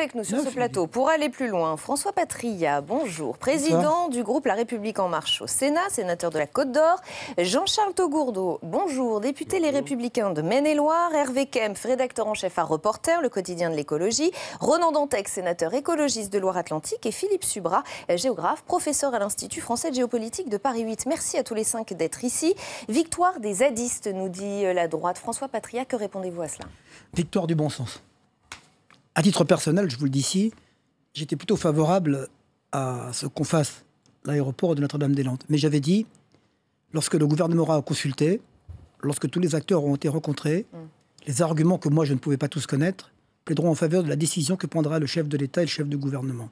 Avec nous sur ce plateau, pour aller plus loin, François Patriat, bonjour, président du groupe La République En Marche au Sénat, sénateur de la Côte d'Or. Jean-Charles Taugourdeau, bonjour, député Les Républicains de Maine-et-Loire. Hervé Kempf, rédacteur en chef à Reporter, le quotidien de l'écologie. Ronan Dantec, sénateur écologiste de Loire-Atlantique. Et Philippe Subra, géographe, professeur à l'Institut français de géopolitique de Paris 8. Merci à tous les 5 d'être ici. Victoire des zadistes, nous dit la droite. François Patriat, que répondez-vous à cela? Victoire du bon sens. À titre personnel, je vous le dis ici, j'étais plutôt favorable à ce qu'on fasse l'aéroport de Notre-Dame-des-Landes. Mais j'avais dit, lorsque le gouvernement aura consulté, lorsque tous les acteurs auront été rencontrés, les arguments que moi je ne pouvais pas tous connaître plaideront en faveur de la décision que prendra le chef de l'État et le chef du gouvernement.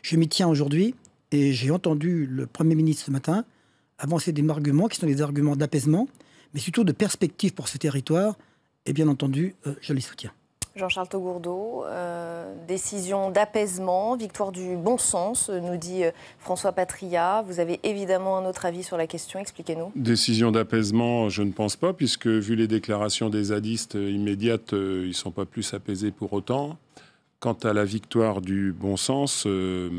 Je m'y tiens aujourd'hui et j'ai entendu le Premier ministre ce matin avancer des arguments qui sont des arguments d'apaisement, mais surtout de perspective pour ce territoire. Et bien entendu, je les soutiens. Jean-Charles Taugourdeau, décision d'apaisement, victoire du bon sens, nous dit François Patriat. Vous avez évidemment un autre avis sur la question, expliquez-nous. Décision d'apaisement, je ne pense pas, puisque vu les déclarations des zadistes immédiates, ils ne sont pas plus apaisés pour autant. Quant à la victoire du bon sens, je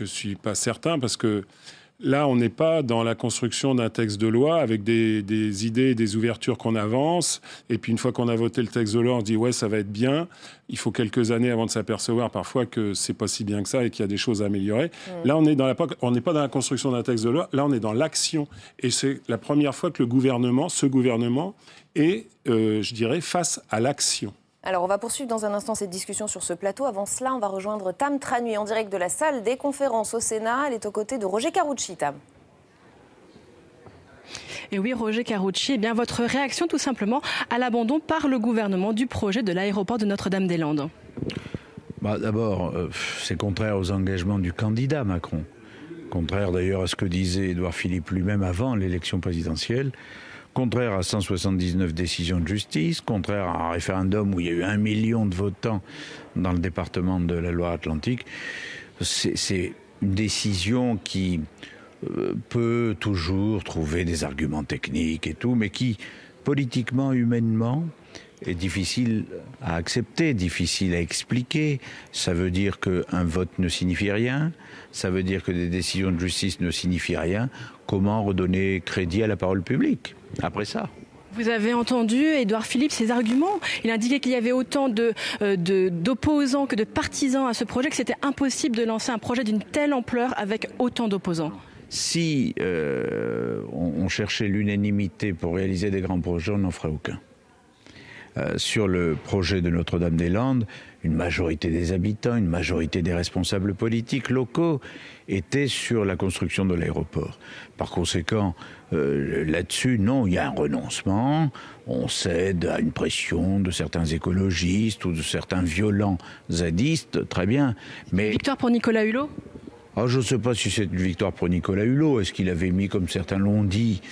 ne suis pas certain, parce que là, on n'est pas dans la construction d'un texte de loi avec des idées et des ouvertures qu'on avance. Et puis, une fois qu'on a voté le texte de loi, on se dit « ouais, ça va être bien ». Il faut quelques années avant de s'apercevoir parfois que c'est pas si bien que ça et qu'il y a des choses à améliorer. Là, on n'est pas dans la construction d'un texte de loi. Là, on est dans l'action. Et c'est la première fois que ce gouvernement est, je dirais, face à l'action. Alors, on va poursuivre dans un instant cette discussion sur ce plateau. Avant cela, on va rejoindre Tam Tranui en direct de la salle des conférences au Sénat. Elle est aux côtés de Roger Karoutchi. Tam. Et oui, Roger Karoutchi, eh bien, votre réaction tout simplement à l'abandon par le gouvernement du projet de l'aéroport de Notre-Dame-des-Landes. D'abord, c'est contraire aux engagements du candidat Macron. Contraire d'ailleurs à ce que disait Édouard Philippe lui-même avant l'élection présidentielle. Contraire à 179 décisions de justice, contraire à un référendum où il y a eu 1 million de votants dans le département de la Loire-Atlantique. C'est une décision qui peut toujours trouver des arguments techniques et tout, mais qui, politiquement, humainement, est difficile à accepter, difficile à expliquer. Ça veut dire qu'un vote ne signifie rien, ça veut dire que des décisions de justice ne signifient rien. Comment redonner crédit à la parole publique après ça? Vous avez entendu Édouard Philippe, ses arguments. Il indiquait qu'il y avait autant d'opposants que de partisans à ce projet, que c'était impossible de lancer un projet d'une telle ampleur avec autant d'opposants. Si on cherchait l'unanimité pour réaliser des grands projets, on n'en ferait aucun. Sur le projet de Notre-Dame-des-Landes, une majorité des habitants, une majorité des responsables politiques locaux étaient sur la construction de l'aéroport. Par conséquent, là-dessus, non, il y a un renoncement. On cède à une pression de certains écologistes ou de certains violents zadistes, très bien. Mais victoire pour Nicolas Hulot? Je ne sais pas si c'est une victoire pour Nicolas Hulot. Est-ce qu'il avait mis, comme certains l'ont dit,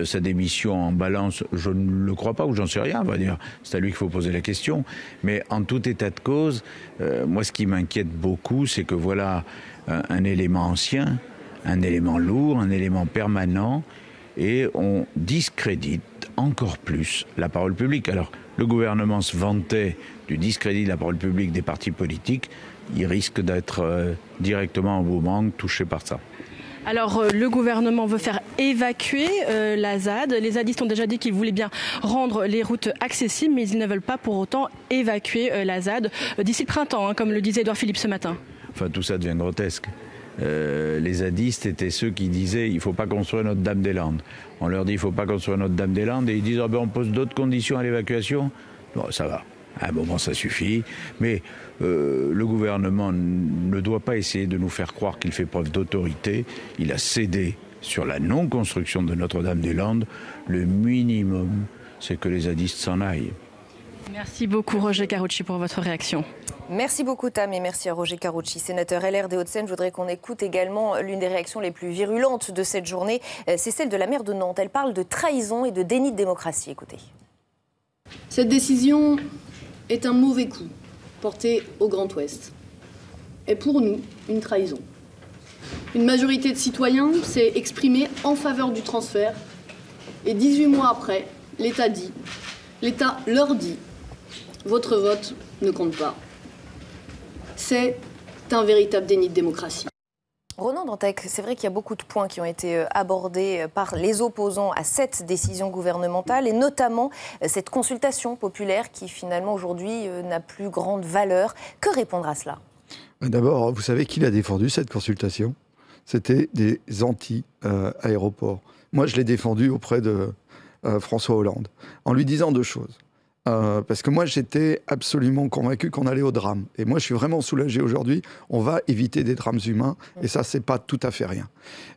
sa démission en balance? Je ne le crois pas, ou j'en sais rien, on va dire. C'est à lui qu'il faut poser la question. Mais en tout état de cause, moi ce qui m'inquiète beaucoup, c'est que voilà un élément ancien, un élément lourd, un élément permanent, et on discrédite encore plus la parole publique. Alors, le gouvernement se vantait du discrédit de la parole publique des partis politiques. Il risque d'être directement en boomerang touché par ça. Alors, le gouvernement veut faire évacuer la ZAD. Les zadistes ont déjà dit qu'ils voulaient bien rendre les routes accessibles, mais ils ne veulent pas pour autant évacuer la ZAD d'ici le printemps, comme le disait Édouard Philippe ce matin. Enfin, tout ça devient grotesque. Les zadistes étaient ceux qui disaient il ne faut pas construire Notre-Dame-des-Landes. On leur dit il ne faut pas construire Notre-Dame-des-Landes et ils disent on pose d'autres conditions à l'évacuation. Bon, ça va. À un moment, ça suffit. Mais le gouvernement ne doit pas essayer de nous faire croire qu'il fait preuve d'autorité. Il a cédé sur la non-construction de Notre-Dame-des-Landes. Le minimum, c'est que les zadistes s'en aillent. Merci beaucoup, Roger Karoutchi, pour votre réaction. Merci beaucoup, Tam, et merci à Roger Karoutchi, sénateur LR des Hauts-de-Seine. Je voudrais qu'on écoute également l'une des réactions les plus virulentes de cette journée. C'est celle de la maire de Nantes. Elle parle de trahison et de déni de démocratie. Écoutez. Cette décision est un mauvais coup porté au Grand Ouest. Et pour nous, une trahison. Une majorité de citoyens s'est exprimée en faveur du transfert. Et 18 mois après, l'État leur dit, votre vote ne compte pas. c'est un véritable déni de démocratie. Ronan Dantec, c'est vrai qu'il y a beaucoup de points qui ont été abordés par les opposants à cette décision gouvernementale et notamment cette consultation populaire qui finalement aujourd'hui n'a plus grande valeur. Que répondre à cela ? D'abord, vous savez qui l'a défendu cette consultation ? C'était des anti-aéroports. Moi, je l'ai défendu auprès de François Hollande en lui disant deux choses. Parce que moi, j'étais absolument convaincu qu'on allait au drame. Et moi, je suis vraiment soulagé aujourd'hui. On va éviter des drames humains. Et ça, c'est pas tout à fait rien.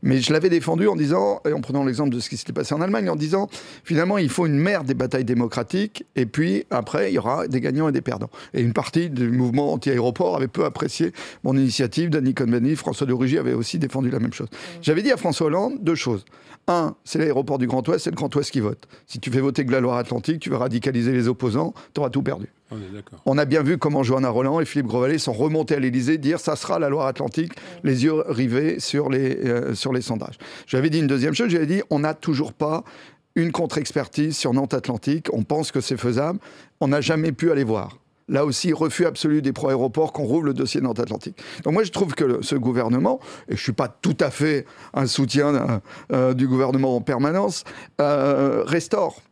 Mais je l'avais défendu en disant, et en prenant l'exemple de ce qui s'était passé en Allemagne, en disant, finalement, il faut une mer des batailles démocratiques. Et puis, après, il y aura des gagnants et des perdants. Et une partie du mouvement anti-aéroport avait peu apprécié mon initiative. Danny Cohn-Bendit, François de Rugy avait aussi défendu la même chose. J'avais dit à François Hollande deux choses. Un, c'est l'aéroport du Grand Ouest, c'est le Grand Ouest qui vote. Si tu fais voter que la Loire-Atlantique, tu vas radicaliser les opposants, tu auras tout perdu. On a bien vu comment Johanna Rolland et Philippe Grosvalet sont remontés à l'Élysée dire ça sera la Loire-Atlantique, les yeux rivés sur les sondages. J'avais dit une deuxième chose, j'avais dit on n'a toujours pas une contre-expertise sur Nantes-Atlantique, on pense que c'est faisable, on n'a jamais pu aller voir. Là aussi, refus absolu des pro-aéroports qu'on rouvre le dossier Nantes-Atlantique. Donc moi, je trouve que ce gouvernement, et je ne suis pas tout à fait un soutien du gouvernement en permanence, restaure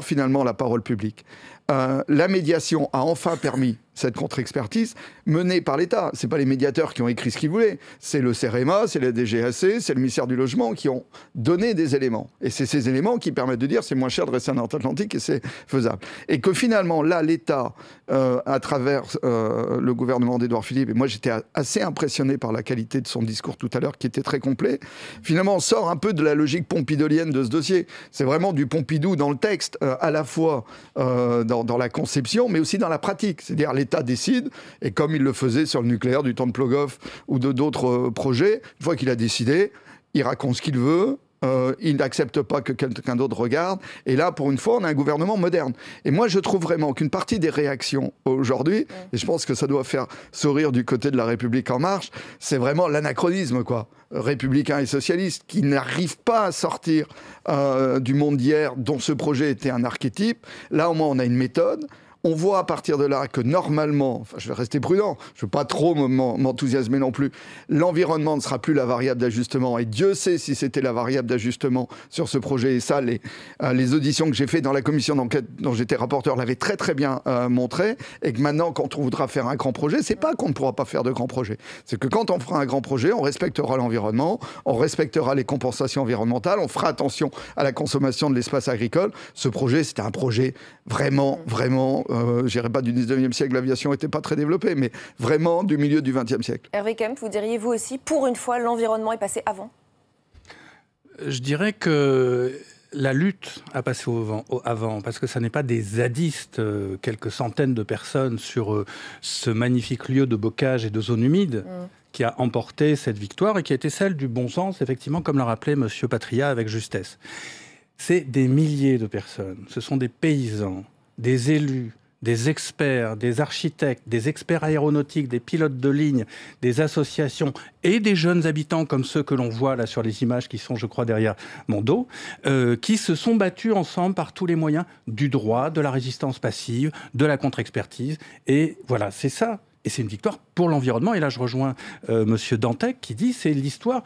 finalement la parole publique. La médiation a enfin permis cette contre-expertise menée par l'État. Ce n'est pas les médiateurs qui ont écrit ce qu'ils voulaient. C'est le CEREMA, c'est la DGAC, c'est le ministère du Logement qui ont donné des éléments. Et c'est ces éléments qui permettent de dire c'est moins cher de rester en Atlantique et c'est faisable. Et que finalement, là, l'État, à travers le gouvernement d'Édouard Philippe, et moi j'étais assez impressionné par la qualité de son discours tout à l'heure, qui était très complet, finalement on sort un peu de la logique pompidolienne de ce dossier. C'est vraiment du Pompidou dans le texte, à la fois dans la conception, mais aussi dans la pratique. C'est-à-dire l'État décide, et comme il le faisait sur le nucléaire du temps de Plogoff ou de d'autres projets, une fois qu'il a décidé, il raconte ce qu'il veut, il n'accepte pas que quelqu'un d'autre regarde, et là, pour une fois, on a un gouvernement moderne. Et moi, je trouve vraiment qu'une partie des réactions aujourd'hui, et je pense que ça doit faire sourire du côté de La République En Marche, c'est vraiment l'anachronisme, quoi. Républicains et socialistes, qui n'arrivent pas à sortir du monde d'hier, dont ce projet était un archétype. Là, au moins, on a une méthode. On voit à partir de là que normalement, enfin je vais rester prudent, je ne veux pas trop m'enthousiasmer non plus, l'environnement ne sera plus la variable d'ajustement. Et Dieu sait si c'était la variable d'ajustement sur ce projet. Et ça, les auditions que j'ai faites dans la commission d'enquête dont j'étais rapporteur l'avaient très très bien montré. Et que maintenant, quand on voudra faire un grand projet, c'est pas qu'on ne pourra pas faire de grands projets. C'est que quand on fera un grand projet, on respectera l'environnement, on respectera les compensations environnementales, on fera attention à la consommation de l'espace agricole. Ce projet, c'était un projet vraiment je dirais pas du 19e siècle, l'aviation n'était pas très développée, mais vraiment du milieu du 20e siècle. Hervé Kempf, vous diriez vous aussi, pour une fois, l'environnement est passé avant ? Je dirais que la lutte a passé avant, parce que ça n'est pas des zadistes, quelques centaines de personnes sur ce magnifique lieu de bocage et de zone humide, qui a emporté cette victoire et qui a été celle du bon sens, effectivement, comme l'a rappelé M. Patria avec justesse. C'est des milliers de personnes, ce sont des paysans, des élus, des experts, des architectes, des experts aéronautiques, des pilotes de ligne, des associations et des jeunes habitants comme ceux que l'on voit là sur les images qui sont, je crois, derrière mon dos, qui se sont battus ensemble par tous les moyens du droit, de la résistance passive, de la contre-expertise. Et voilà, c'est ça. Et c'est une victoire pour l'environnement. Et là, je rejoins Monsieur Dantec qui dit c'est l'histoire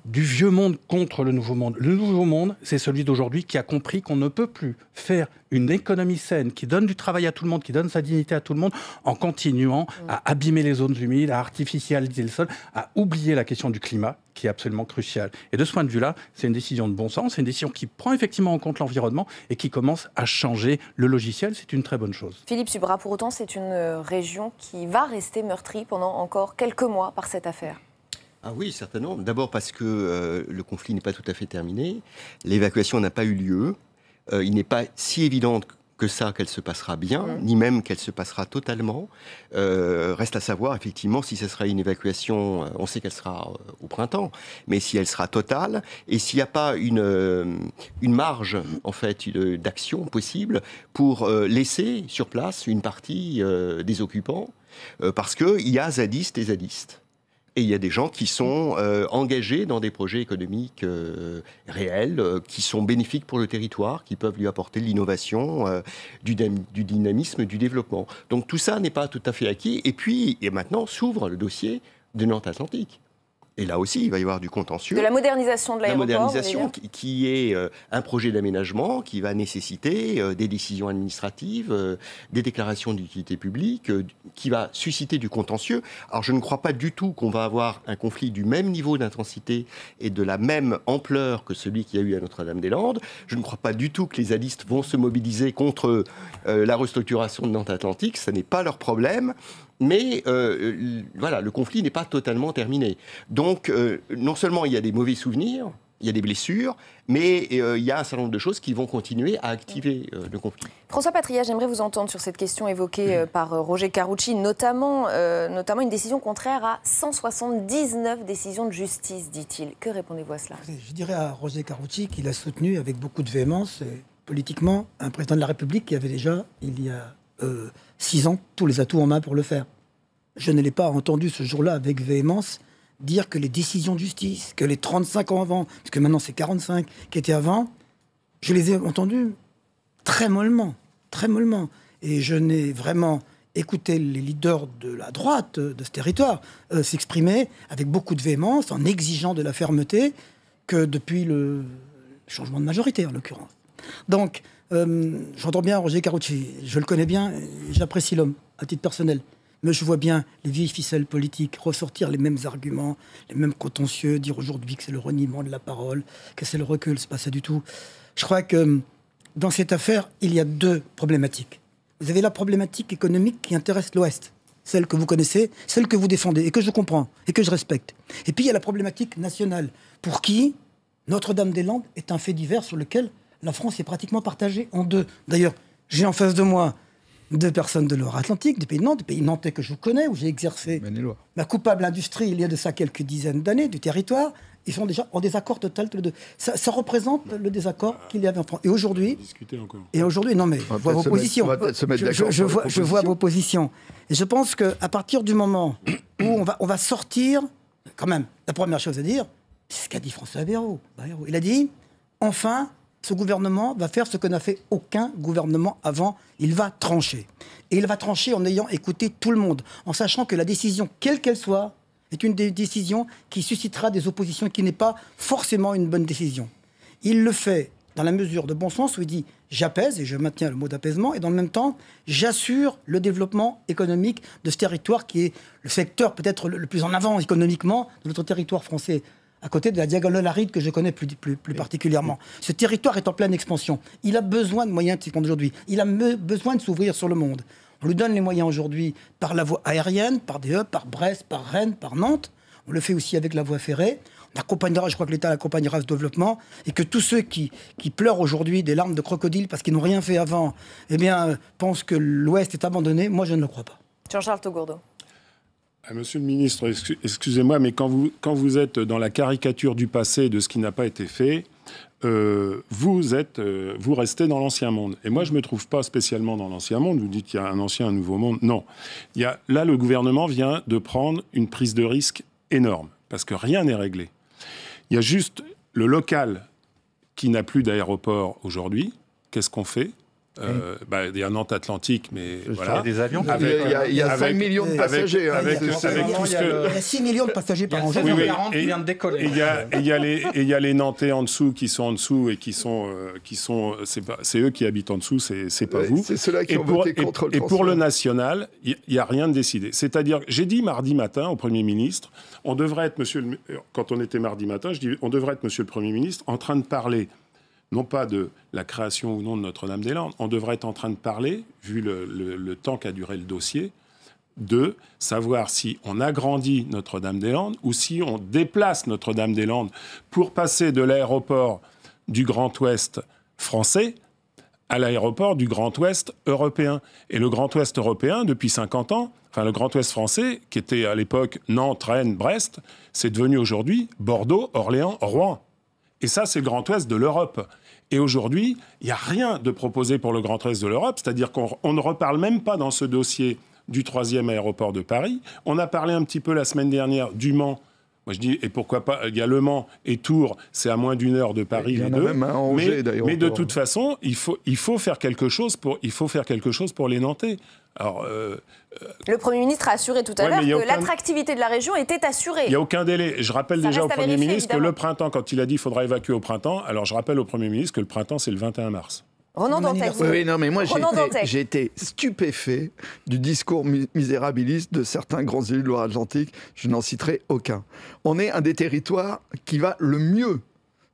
du vieux monde contre le nouveau monde. Le nouveau monde, c'est celui d'aujourd'hui qui a compris qu'on ne peut plus faire une économie saine qui donne du travail à tout le monde, qui donne sa dignité à tout le monde, en continuant à abîmer les zones humides, à artificialiser le sol, à oublier la question du climat, qui est absolument cruciale. Et de ce point de vue-là, c'est une décision de bon sens, c'est une décision qui prend effectivement en compte l'environnement et qui commence à changer le logiciel. C'est une très bonne chose. Philippe Subra, pour autant, c'est une région qui va rester meurtrie pendant encore quelques mois par cette affaire. Ah oui, certainement. D'abord parce que le conflit n'est pas tout à fait terminé. L'évacuation n'a pas eu lieu. Il n'est pas si évident que ça qu'elle se passera bien, ni même qu'elle se passera totalement. Reste à savoir, effectivement, si ce sera une évacuation, on sait qu'elle sera au printemps, mais si elle sera totale, et s'il n'y a pas une marge, en fait, d'action possible pour laisser sur place une partie des occupants, parce qu'il y a zadistes et zadistes. Et il y a des gens qui sont engagés dans des projets économiques réels, qui sont bénéfiques pour le territoire, qui peuvent lui apporter de l'innovation, du dynamisme, du développement. Donc tout ça n'est pas tout à fait acquis. Et puis, maintenant s'ouvre le dossier de Nantes Atlantique. Et là aussi, il va y avoir du contentieux. De la modernisation de l'aéroport. La modernisation qui est un projet d'aménagement qui va nécessiter des décisions administratives, des déclarations d'utilité publique, qui va susciter du contentieux. Alors je ne crois pas du tout qu'on va avoir un conflit du même niveau d'intensité et de la même ampleur que celui qu'il y a eu à Notre-Dame-des-Landes. Je ne crois pas du tout que les zadistes vont se mobiliser contre la restructuration de Nantes Atlantique. Ce n'est pas leur problème. Mais voilà, le conflit n'est pas totalement terminé. Donc, non seulement il y a des mauvais souvenirs, il y a des blessures, mais il y a un certain nombre de choses qui vont continuer à activer le conflit. François Patriat, j'aimerais vous entendre sur cette question évoquée par Roger Carucci, notamment une décision contraire à 179 décisions de justice, dit-il. Que répondez-vous à cela? Je dirais à Roger Carucci qu'il a soutenu avec beaucoup de véhémence, politiquement, un président de la République qui avait déjà, il y a 6 ans, tous les atouts en main pour le faire. Je ne l'ai pas entendu ce jour-là avec véhémence dire que les décisions de justice, que les 35 ans avant, parce que maintenant c'est 45 qui étaient avant, je les ai entendus très mollement, très mollement. Et je n'ai vraiment écouté les leaders de la droite de ce territoire s'exprimer avec beaucoup de véhémence, en exigeant de la fermeté, que depuis le changement de majorité en l'occurrence. Donc, j'entends bien Roger Carucci, je le connais bien, j'apprécie l'homme à titre personnel. Mais je vois bien les vieilles ficelles politiques ressortir les mêmes arguments, les mêmes contentieux, dire aujourd'hui que c'est le reniement de la parole, que c'est le recul, c'est pas ça du tout. Je crois que dans cette affaire, il y a 2 problématiques. Vous avez la problématique économique qui intéresse l'Ouest, celle que vous connaissez, celle que vous défendez et que je comprends et que je respecte. Et puis il y a la problématique nationale, pour qui Notre-Dame-des-Landes est un fait divers sur lequel la France est pratiquement partagée en 2. D'ailleurs, j'ai en face de moi 2 personnes de Loire-Atlantique, des pays de Nantes, des pays nantais que je connais, où j'ai exercé ma coupable industrie il y a de ça quelques dizaines d'années, du territoire. Ils sont déjà en désaccord total tous les 2. Ça représente le désaccord qu'il y avait en France. Et aujourd'hui, non mais je vois vos positions. Je vois vos positions. Et je pense qu'à partir du moment où on va sortir, quand même, la première chose à dire, c'est ce qu'a dit François Bayrou. Il a dit, enfin, ce gouvernement va faire ce que n'a fait aucun gouvernement avant. Il va trancher. Et il va trancher en ayant écouté tout le monde, en sachant que la décision, quelle qu'elle soit, est une décision qui suscitera des oppositions et qui n'est pas forcément une bonne décision. Il le fait dans la mesure de bon sens où il dit « j'apaise » et je maintiens le mot d'apaisement, et dans le même temps, j'assure le développement économique de ce territoire qui est le secteur peut-être le plus en avant économiquement de notre territoire français, à côté de la diagonale aride que je connais plus particulièrement. Ce territoire est en pleine expansion. Il a besoin de moyens aujourd'hui. Il a besoin de s'ouvrir sur le monde. On lui donne les moyens aujourd'hui par la voie aérienne, par des hubs, par Brest, par Rennes, par Nantes. On le fait aussi avec la voie ferrée. On accompagnera, je crois que l'État accompagnera ce développement, et que tous ceux qui pleurent aujourd'hui des larmes de crocodile parce qu'ils n'ont rien fait avant, eh bien, pensent que l'Ouest est abandonné. Moi, je ne le crois pas. Jean-Charles Taugourdeau. Monsieur le ministre, excusez-moi, mais quand vous êtes dans la caricature du passé de ce qui n'a pas été fait, vous restez dans l'ancien monde. Et moi, je ne me trouve pas spécialement dans l'ancien monde. Vous dites qu'il y a un ancien, un nouveau monde. Non. Là, le gouvernement vient de prendre une prise de risque énorme, parce que rien n'est réglé. Il y a juste le local qui n'a plus d'aéroport aujourd'hui. Qu'est-ce qu'on fait ? Il y a Nantes Atlantique, mais voilà. Il y a des avions. Il y a 5 millions de passagers. Il y a 6 millions de passagers par an. Il y a 40 qui vient de décoller. Et il y a les Nantais en dessous qui sont en dessous et qui sont c'est eux qui habitent en dessous, c'est pas vous. C'est ceux-là qui ont voté contre le transfert. Et pour le national, il n'y a rien de décidé. C'est-à-dire, j'ai dit mardi matin au Premier ministre, on devrait être, quand on était mardi matin, je dis, on devrait être, Monsieur le Premier ministre, en train de parler non pas de la création ou non de Notre-Dame-des-Landes, on devrait être en train de parler, vu le temps qu'a duré le dossier, de savoir si on agrandit Notre-Dame-des-Landes ou si on déplace Notre-Dame-des-Landes pour passer de l'aéroport du Grand Ouest français à l'aéroport du Grand Ouest européen. Et le Grand Ouest européen, depuis 50 ans, enfin le Grand Ouest français, qui était à l'époque Nantes, Rennes, Brest, c'est devenu aujourd'hui Bordeaux, Orléans, Rouen. Et ça, c'est le Grand Ouest de l'Europe. Et aujourd'hui, il n'y a rien de proposé pour le Grand Ouest de l'Europe, c'est-à-dire qu'on ne reparle même pas dans ce dossier du 3e aéroport de Paris. On a parlé un petit peu la semaine dernière du Mans. Moi, je dis, et pourquoi pas, il y a Le Mans et Tours, c'est à moins d'1 heure de Paris, les deux. Même à Angers, mais de toute façon, il faut faire quelque chose pour les Nantais. Alors, le Premier ministre a assuré tout à l'heure que l'attractivité de la région était assurée. Il n'y a aucun délai. Je rappelle déjà au Premier ministre que le printemps, quand il a dit qu'il faudra évacuer au printemps, alors je rappelle au Premier ministre que le printemps, c'est le 21 mars. Ronan Dantec. Oui, non, mais moi, j'ai été stupéfait du discours misérabiliste de certains grands élus de Loire-Atlantique. Je n'en citerai aucun. On est un des territoires qui va le mieux.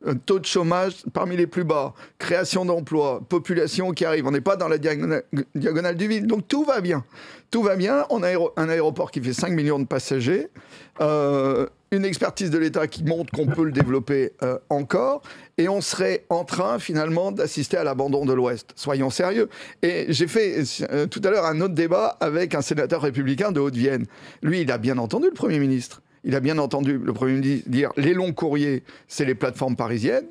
Un taux de chômage parmi les plus bas, création d'emplois, population qui arrive. On n'est pas dans la diagonale du vide. Donc tout va bien. Tout va bien. On a un aéroport qui fait 5 millions de passagers. Une expertise de l'État qui montre qu'on peut le développer encore, et on serait en train finalement d'assister à l'abandon de l'Ouest. Soyons sérieux. Et j'ai fait tout à l'heure un autre débat avec un sénateur républicain de Haute-Vienne. Lui, il a bien entendu le Premier ministre. Il a bien entendu le Premier ministre dire les longs courriers, c'est les plateformes parisiennes,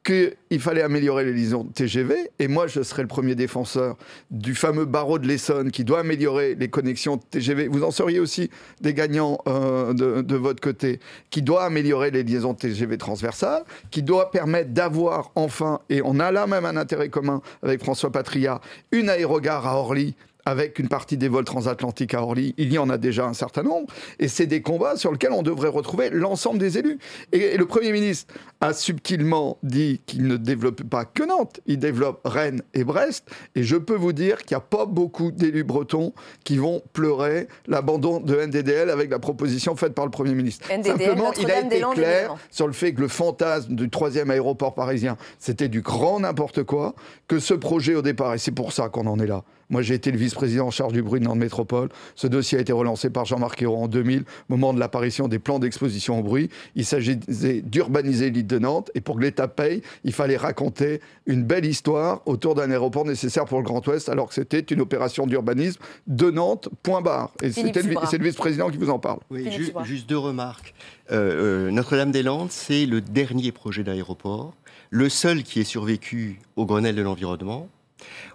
qu'il fallait améliorer les liaisons TGV. Et moi, je serais le premier défenseur du fameux barreau de l'Essonne qui doit améliorer les connexions TGV. Vous en seriez aussi des gagnants de votre côté, qui doit améliorer les liaisons TGV transversales, qui doit permettre d'avoir enfin, et on a là même un intérêt commun avec François Patriat, une aérogare à Orly, avec une partie des vols transatlantiques à Orly. Il y en a déjà un certain nombre. Et c'est des combats sur lesquels on devrait retrouver l'ensemble des élus. Et le Premier ministre a subtilement dit qu'il ne développe pas que Nantes, il développe Rennes et Brest. Et je peux vous dire qu'il n'y a pas beaucoup d'élus bretons qui vont pleurer l'abandon de NDDL avec la proposition faite par le Premier ministre. Simplement, il a été clair sur le fait que le fantasme du 3e aéroport parisien, c'était du grand n'importe quoi, que ce projet au départ, et c'est pour ça qu'on en est là. Moi, j'ai été le vice-président en charge du bruit de Nantes Métropole. Ce dossier a été relancé par Jean-Marc Ayrault en 2000, au moment de l'apparition des plans d'exposition au bruit. Il s'agissait d'urbaniser l'île de Nantes. Et pour que l'État paye, il fallait raconter une belle histoire autour d'un aéroport nécessaire pour le Grand Ouest, alors que c'était une opération d'urbanisme de Nantes, point barre. Et c'est le vice-président qui vous en parle. Oui, juste deux remarques. Notre-Dame-des-Landes, c'est le dernier projet d'aéroport, le seul qui ait survécu au Grenelle de l'environnement.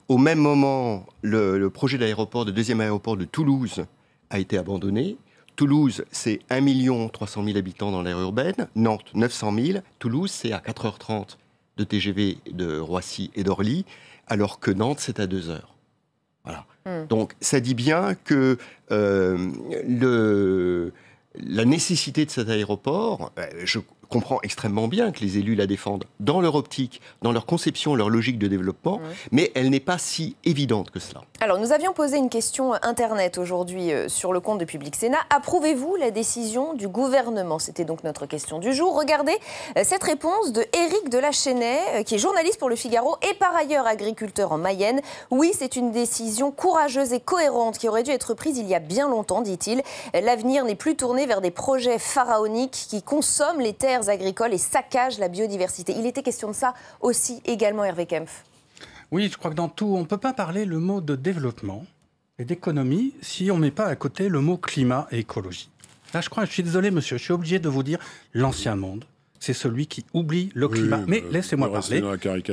Au même moment, le projet d'aéroport, de deuxième aéroport de Toulouse a été abandonné. Toulouse, c'est 1 300 000 habitants dans l'aire urbaine. Nantes, 900 000. Toulouse, c'est à 4h30 de TGV de Roissy et d'Orly, alors que Nantes, c'est à 2 heures. Voilà. Donc, ça dit bien que la nécessité de cet aéroport, je comprends extrêmement bien que les élus la défendent dans leur optique, dans leur conception, leur logique de développement, mais elle n'est pas si évidente que cela. Alors, nous avions posé une question Internet aujourd'hui sur le compte de Public Sénat. Approuvez-vous la décision du gouvernement? C'était donc notre question du jour. Regardez cette réponse de Éric de la Chênaie, qui est journaliste pour Le Figaro et par ailleurs agriculteur en Mayenne. Oui, c'est une décision courageuse et cohérente qui aurait dû être prise il y a bien longtemps, dit-il. L'avenir n'est plus tourné vers des projets pharaoniques qui consomment les terres agricoles et saccagent la biodiversité. Il était question de ça aussi également, Hervé Kempf. Oui, je crois que dans tout, on ne peut pas parler le mot de développement et d'économie si on ne met pas à côté le mot climat et écologie. Là, je suis désolé, monsieur, je suis obligé de vous dire, l'ancien monde, c'est celui qui oublie le climat. Mais laissez-moi parler.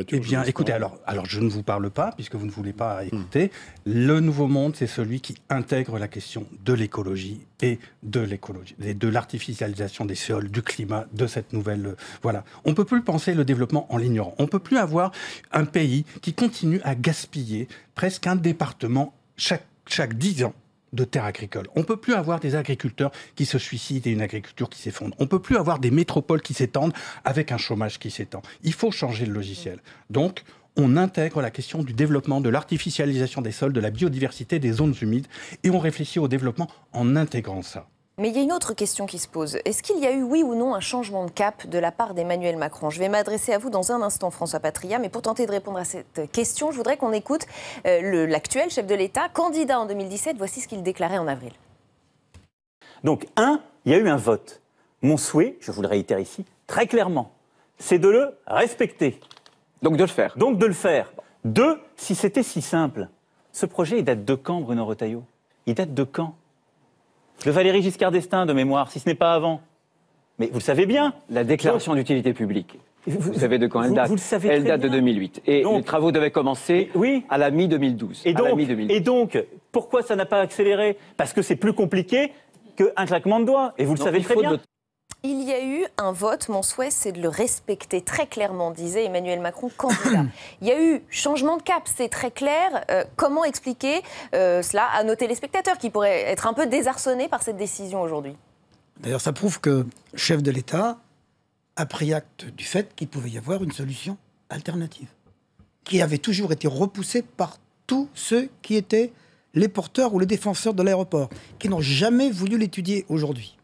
Eh bien, écoutez, alors je ne vous parle pas, puisque vous ne voulez pas écouter. Le nouveau monde, c'est celui qui intègre la question de l'écologie et de l'artificialisation des sols, du climat, de cette nouvelle... Voilà. On ne peut plus penser le développement en l'ignorant. On ne peut plus avoir un pays qui continue à gaspiller presque un département chaque 10 ans de terres agricoles. On ne peut plus avoir des agriculteurs qui se suicident et une agriculture qui s'effondre. On ne peut plus avoir des métropoles qui s'étendent avec un chômage qui s'étend. Il faut changer le logiciel. Donc, on intègre la question du développement, de l'artificialisation des sols, de la biodiversité, des zones humides, et on réfléchit au développement en intégrant ça. Mais il y a une autre question qui se pose. Est-ce qu'il y a eu, oui ou non, un changement de cap de la part d'Emmanuel Macron? Je vais m'adresser à vous dans un instant, François Patriat, mais pour tenter de répondre à cette question, je voudrais qu'on écoute l'actuel chef de l'État, candidat en 2017. Voici ce qu'il déclarait en avril. Donc, il y a eu un vote. Mon souhait, je vous le réitère ici, très clairement, c'est de le respecter. Donc de le faire. Donc de le faire. 2, si c'était si simple, ce projet, il date de quand, Bruno Retailleau? Il date de quand? De Valéry Giscard d'Estaing, de mémoire, si ce n'est pas avant. Mais vous le savez bien. La déclaration d'utilité publique. Vous savez de quand elle date? Vous le savez Elle très date de bien. 2008. Et Donc, les travaux devaient commencer à la mi-2012. Et donc, pourquoi ça n'a pas accéléré? Parce que c'est plus compliqué qu'un claquement de doigts. Et vous le savez très bien. Il y a eu un vote, mon souhait c'est de le respecter très clairement, disait Emmanuel Macron, candidat. Il y a eu changement de cap, c'est très clair. Comment expliquer cela à nos téléspectateurs qui pourraient être un peu désarçonnés par cette décision aujourd'hui? D'ailleurs, ça prouve que le chef de l'État a pris acte du fait qu'il pouvait y avoir une solution alternative, qui avait toujours été repoussée par tous ceux qui étaient les porteurs ou les défenseurs de l'aéroport, qui n'ont jamais voulu l'étudier aujourd'hui.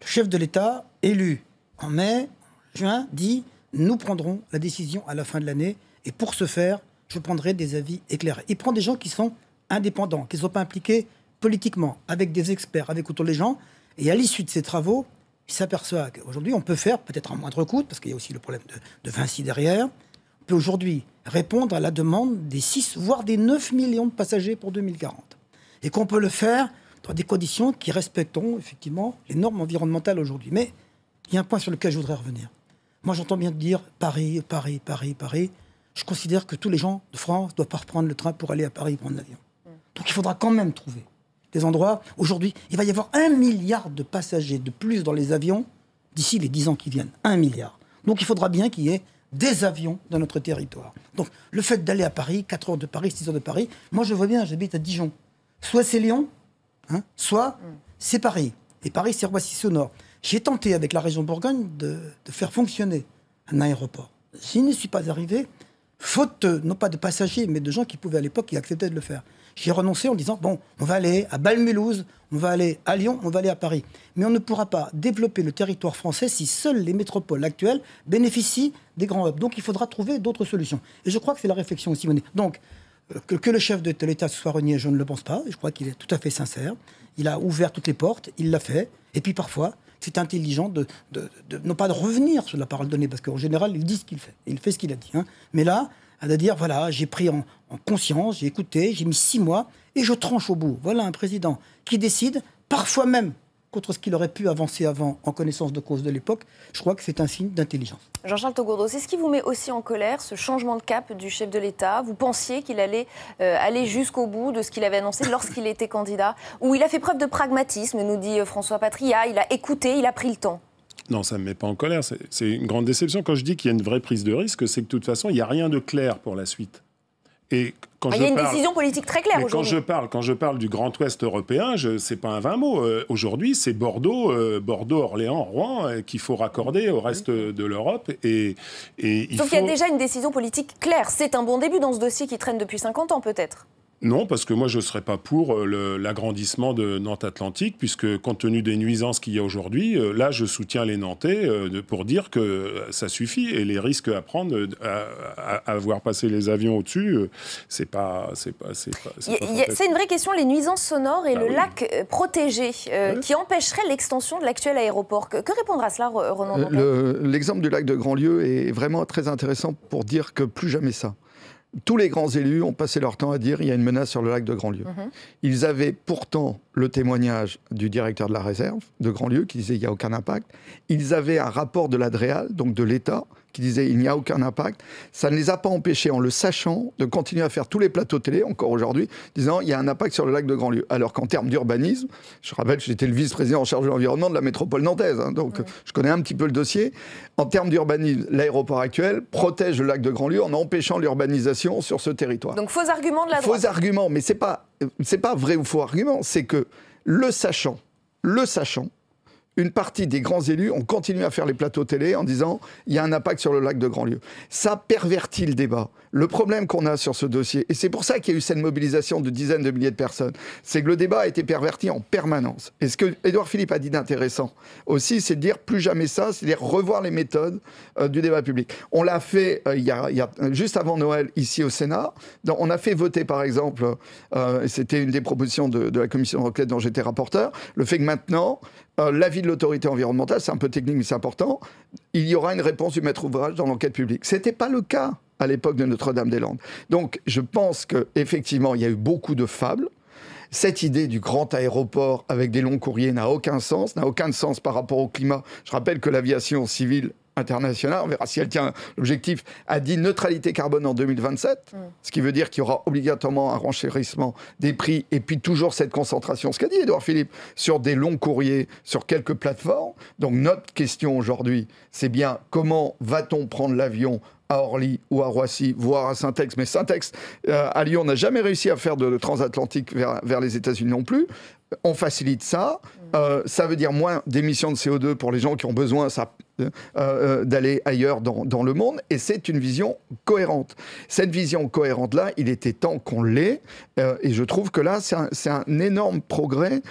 Le chef de l'État, élu en mai, juin, dit « Nous prendrons la décision à la fin de l'année et pour ce faire, je prendrai des avis éclairés. » Il prend des gens qui sont indépendants, qui ne sont pas impliqués politiquement, avec des experts, avec autour des gens. Et à l'issue de ces travaux, il s'aperçoit qu'aujourd'hui, on peut faire, peut-être à moindre coût, parce qu'il y a aussi le problème de Vinci derrière, on peut aujourd'hui répondre à la demande des 6, voire des 9 millions de passagers pour 2040. Et qu'on peut le faire dans des conditions qui respecteront effectivement les normes environnementales aujourd'hui. Mais il y a un point sur lequel je voudrais revenir. Moi, j'entends bien dire Paris, Paris, Paris, Paris. Je considère que tous les gens de France ne doivent pas reprendre le train pour aller à Paris prendre l'avion. Donc il faudra quand même trouver des endroits. Aujourd'hui, il va y avoir 1 milliard de passagers de plus dans les avions d'ici les 10 ans qui viennent. 1 milliard. Donc il faudra bien qu'il y ait des avions dans notre territoire. Donc le fait d'aller à Paris, 4 heures de Paris, 6 heures de Paris, moi je vois bien, j'habite à Dijon. Soit c'est Lyon, soit c'est Paris. Et Paris, c'est Roissy-sur-Nord. J'ai tenté avec la région Bourgogne de faire fonctionner un aéroport. Je n'y suis pas arrivé, faute non pas de passagers, mais de gens qui pouvaient à l'époque, qui acceptaient de le faire. J'ai renoncé en disant, bon, on va aller à Bâle-Mulhouse, on va aller à Lyon, on va aller à Paris. Mais on ne pourra pas développer le territoire français si seules les métropoles actuelles bénéficient des grands hubs. Donc il faudra trouver d'autres solutions. Et je crois que c'est la réflexion aussi menée. Donc, que le chef de l'État soit renié, je ne le pense pas. Je crois qu'il est tout à fait sincère. Il a ouvert toutes les portes, il l'a fait. Et puis parfois, c'est intelligent non pas de revenir sur la parole donnée, parce qu'en général, il dit ce qu'il fait. Il fait ce qu'il a dit. Mais là, de dire, voilà, j'ai pris en conscience, j'ai écouté, j'ai mis 6 mois, et je tranche au bout. Voilà un président qui décide, parfois même, contre ce qu'il aurait pu avancer avant, en connaissance de cause de l'époque. Je crois que c'est un signe d'intelligence. Jean-Charles Taugourdeau, c'est ce qui vous met aussi en colère, ce changement de cap du chef de l'État? Vous pensiez qu'il allait aller jusqu'au bout de ce qu'il avait annoncé lorsqu'il était candidat? Ou il a fait preuve de pragmatisme, nous dit François Patriat, il a écouté, il a pris le temps? Non, ça ne me met pas en colère. C'est une grande déception. Quand je dis qu'il y a une vraie prise de risque, c'est que de toute façon, il n'y a rien de clair pour la suite. Et quand il y a une décision politique très claire aujourd'hui. Quand je parle du Grand Ouest européen, ce n'est pas un vain mot. Aujourd'hui, c'est Bordeaux, Orléans, Rouen qu'il faut raccorder au reste de l'Europe. Sauf qu'il y a déjà une décision politique claire. C'est un bon début dans ce dossier qui traîne depuis 50 ans peut-être. Non, parce que moi, je ne serais pas pour l'agrandissement de Nantes Atlantique, puisque compte tenu des nuisances qu'il y a aujourd'hui, là, je soutiens les Nantais pour dire que ça suffit. Et les risques à prendre, à voir passer les avions au-dessus, c'est une vraie question, les nuisances sonores et le lac protégé qui empêcherait l'extension de l'actuel aéroport. Que répondra à cela, Ronan Dantec ? L'exemple du lac de Grandlieu est vraiment très intéressant pour dire que plus jamais ça. Tous les grands élus ont passé leur temps à dire qu'il y a une menace sur le lac de Grandlieu. Ils avaient pourtant le témoignage du directeur de la réserve de Grandlieu qui disait qu'il n'y a aucun impact. Ils avaient un rapport de l'Adréal, donc de l'État, qui disait il n'y a aucun impact. Ça ne les a pas empêchés, en le sachant, de continuer à faire tous les plateaux télé, encore aujourd'hui, disant il y a un impact sur le lac de Grandlieu. Alors qu'en termes d'urbanisme, je rappelle que j'étais le vice-président en charge de l'environnement de la métropole nantaise, donc je connais un petit peu le dossier. En termes d'urbanisme, l'aéroport actuel protège le lac de Grandlieu en empêchant l'urbanisation sur ce territoire. Donc faux argument de la droite. Faux argument, mais c'est pas vrai ou faux argument, c'est que le sachant, une partie des grands élus ont continué à faire les plateaux télé en disant il y a un impact sur le lac de Grandlieu. Ça pervertit le débat. Le problème qu'on a sur ce dossier, et c'est pour ça qu'il y a eu cette mobilisation de dizaines de milliers de personnes, c'est que le débat a été perverti en permanence. Et ce que Édouard Philippe a dit d'intéressant aussi, c'est de dire plus jamais ça, c'est-à-dire revoir les méthodes du débat public. On l'a fait il y a juste avant Noël ici au Sénat. On a fait voter par exemple, c'était une des propositions de la commission d'enquête dont j'étais rapporteur, le fait que maintenant, l'avis de l'autorité environnementale, c'est un peu technique mais c'est important, il y aura une réponse du maître ouvrage dans l'enquête publique. Ce n'était pas le cas à l'époque de Notre-Dame-des-Landes. Donc je pense qu'effectivement, il y a eu beaucoup de fables. Cette idée du grand aéroport avec des longs courriers n'a aucun sens par rapport au climat. Je rappelle que l'aviation civile internationale, on verra si elle tient l'objectif, a dit neutralité carbone en 2027, ce qui veut dire qu'il y aura obligatoirement un renchérissement des prix, et puis toujours cette concentration, ce qu'a dit Édouard Philippe, sur des longs courriers, sur quelques plateformes. Donc notre question aujourd'hui, c'est bien comment va-t-on prendre l'avion à Orly ou à Roissy, voire à Saint-Ex. Mais Saint-Ex, à Lyon, n'a jamais réussi à faire de transatlantique vers les États-Unis non plus. On facilite ça. Ça veut dire moins d'émissions de CO2 pour les gens qui ont besoin d'aller ailleurs dans le monde. Et c'est une vision cohérente. Cette vision cohérente-là, il était temps qu'on l'ait. Et je trouve que là, c'est un énorme progrès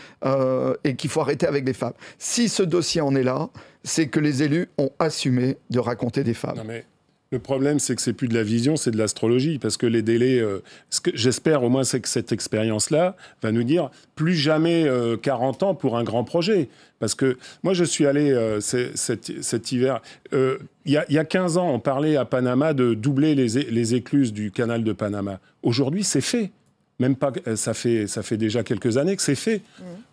et qu'il faut arrêter avec les fables. Si ce dossier en est là, c'est que les élus ont assumé de raconter des fables. Non mais... Le problème, c'est que c'est plus de la vision, c'est de l'astrologie, parce que les délais... ce que j'espère au moins, c'est que cette expérience-là va nous dire plus jamais 40 ans pour un grand projet. Parce que moi, je suis allé cet hiver... Il y a 15 ans, on parlait à Panama de doubler les écluses du canal de Panama. Aujourd'hui, c'est fait. Même pas, ça fait déjà quelques années que c'est fait.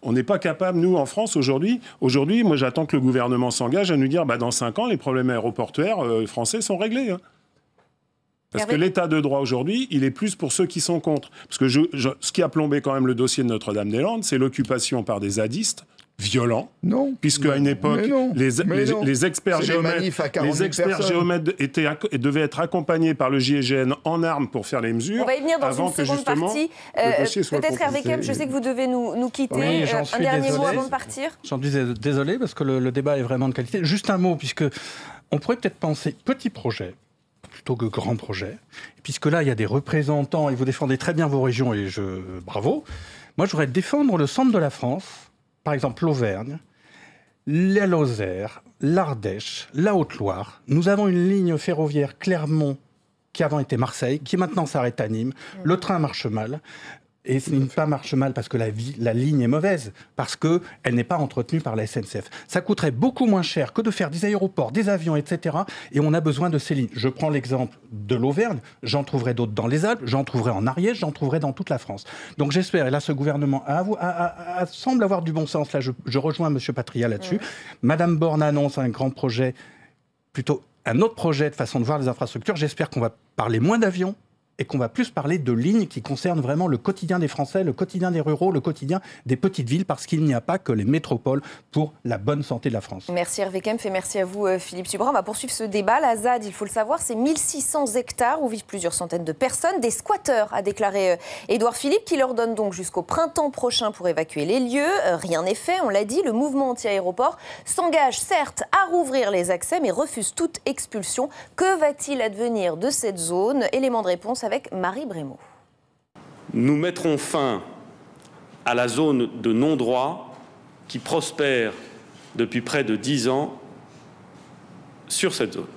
On n'est pas capable, nous, en France, aujourd'hui, moi, j'attends que le gouvernement s'engage à nous dire, dans 5 ans, les problèmes aéroportuaires français sont réglés. Hein. Parce que l'état de droit, aujourd'hui, il est plus pour ceux qui sont contre. Parce que ce qui a plombé quand même le dossier de Notre-Dame-des-Landes, c'est l'occupation par des zadistes violents, puisque à une époque, les experts géomètres devaient être accompagnés par le GIGN en armes pour faire les mesures. On va y venir dans avant une seconde partie. Peut-être Hervé Kempf, je sais que vous devez nous quitter. Oui, un dernier mot avant de partir. J'en suis désolé parce que le débat est vraiment de qualité. Juste un mot, puisque on pourrait peut-être penser petit projet plutôt que grand projet, puisque là, il y a des représentants et vous défendez très bien vos régions et bravo. Moi, je voudrais défendre le centre de la France, par exemple l'Auvergne, la Lozère, l'Ardèche, la Haute-Loire. Nous avons une ligne ferroviaire Clermont qui avant était Marseille, qui maintenant s'arrête à Nîmes. Le train marche mal. Et ce n'est pas marche mal parce que la ligne est mauvaise, parce qu'elle n'est pas entretenue par la SNCF. Ça coûterait beaucoup moins cher que de faire des aéroports, des avions, etc. Et on a besoin de ces lignes. Je prends l'exemple de l'Auvergne, j'en trouverai d'autres dans les Alpes, j'en trouverai en Ariège, j'en trouverai dans toute la France. Donc j'espère, et là ce gouvernement semble avoir du bon sens, là je rejoins M. Patria là-dessus. Madame Borne annonce un grand projet, plutôt un autre projet de façon de voir les infrastructures. J'espère qu'on va parler moins d'avions, et qu'on va plus parler de lignes qui concernent vraiment le quotidien des Français, le quotidien des ruraux, le quotidien des petites villes, parce qu'il n'y a pas que les métropoles pour la bonne santé de la France. Merci Hervé Kempf et merci à vous Philippe Subra. On va poursuivre ce débat. La ZAD, il faut le savoir, c'est 1600 hectares où vivent plusieurs centaines de personnes, des squatteurs, a déclaré Édouard Philippe, qui leur donne donc jusqu'au printemps prochain pour évacuer les lieux. Rien n'est fait, on l'a dit, le mouvement anti-aéroport s'engage certes à rouvrir les accès, mais refuse toute expulsion. Que va-t-il advenir de cette zone? Élément de réponse avec Marie Brémaud. Nous mettrons fin à la zone de non-droit qui prospère depuis près de 10 ans sur cette zone.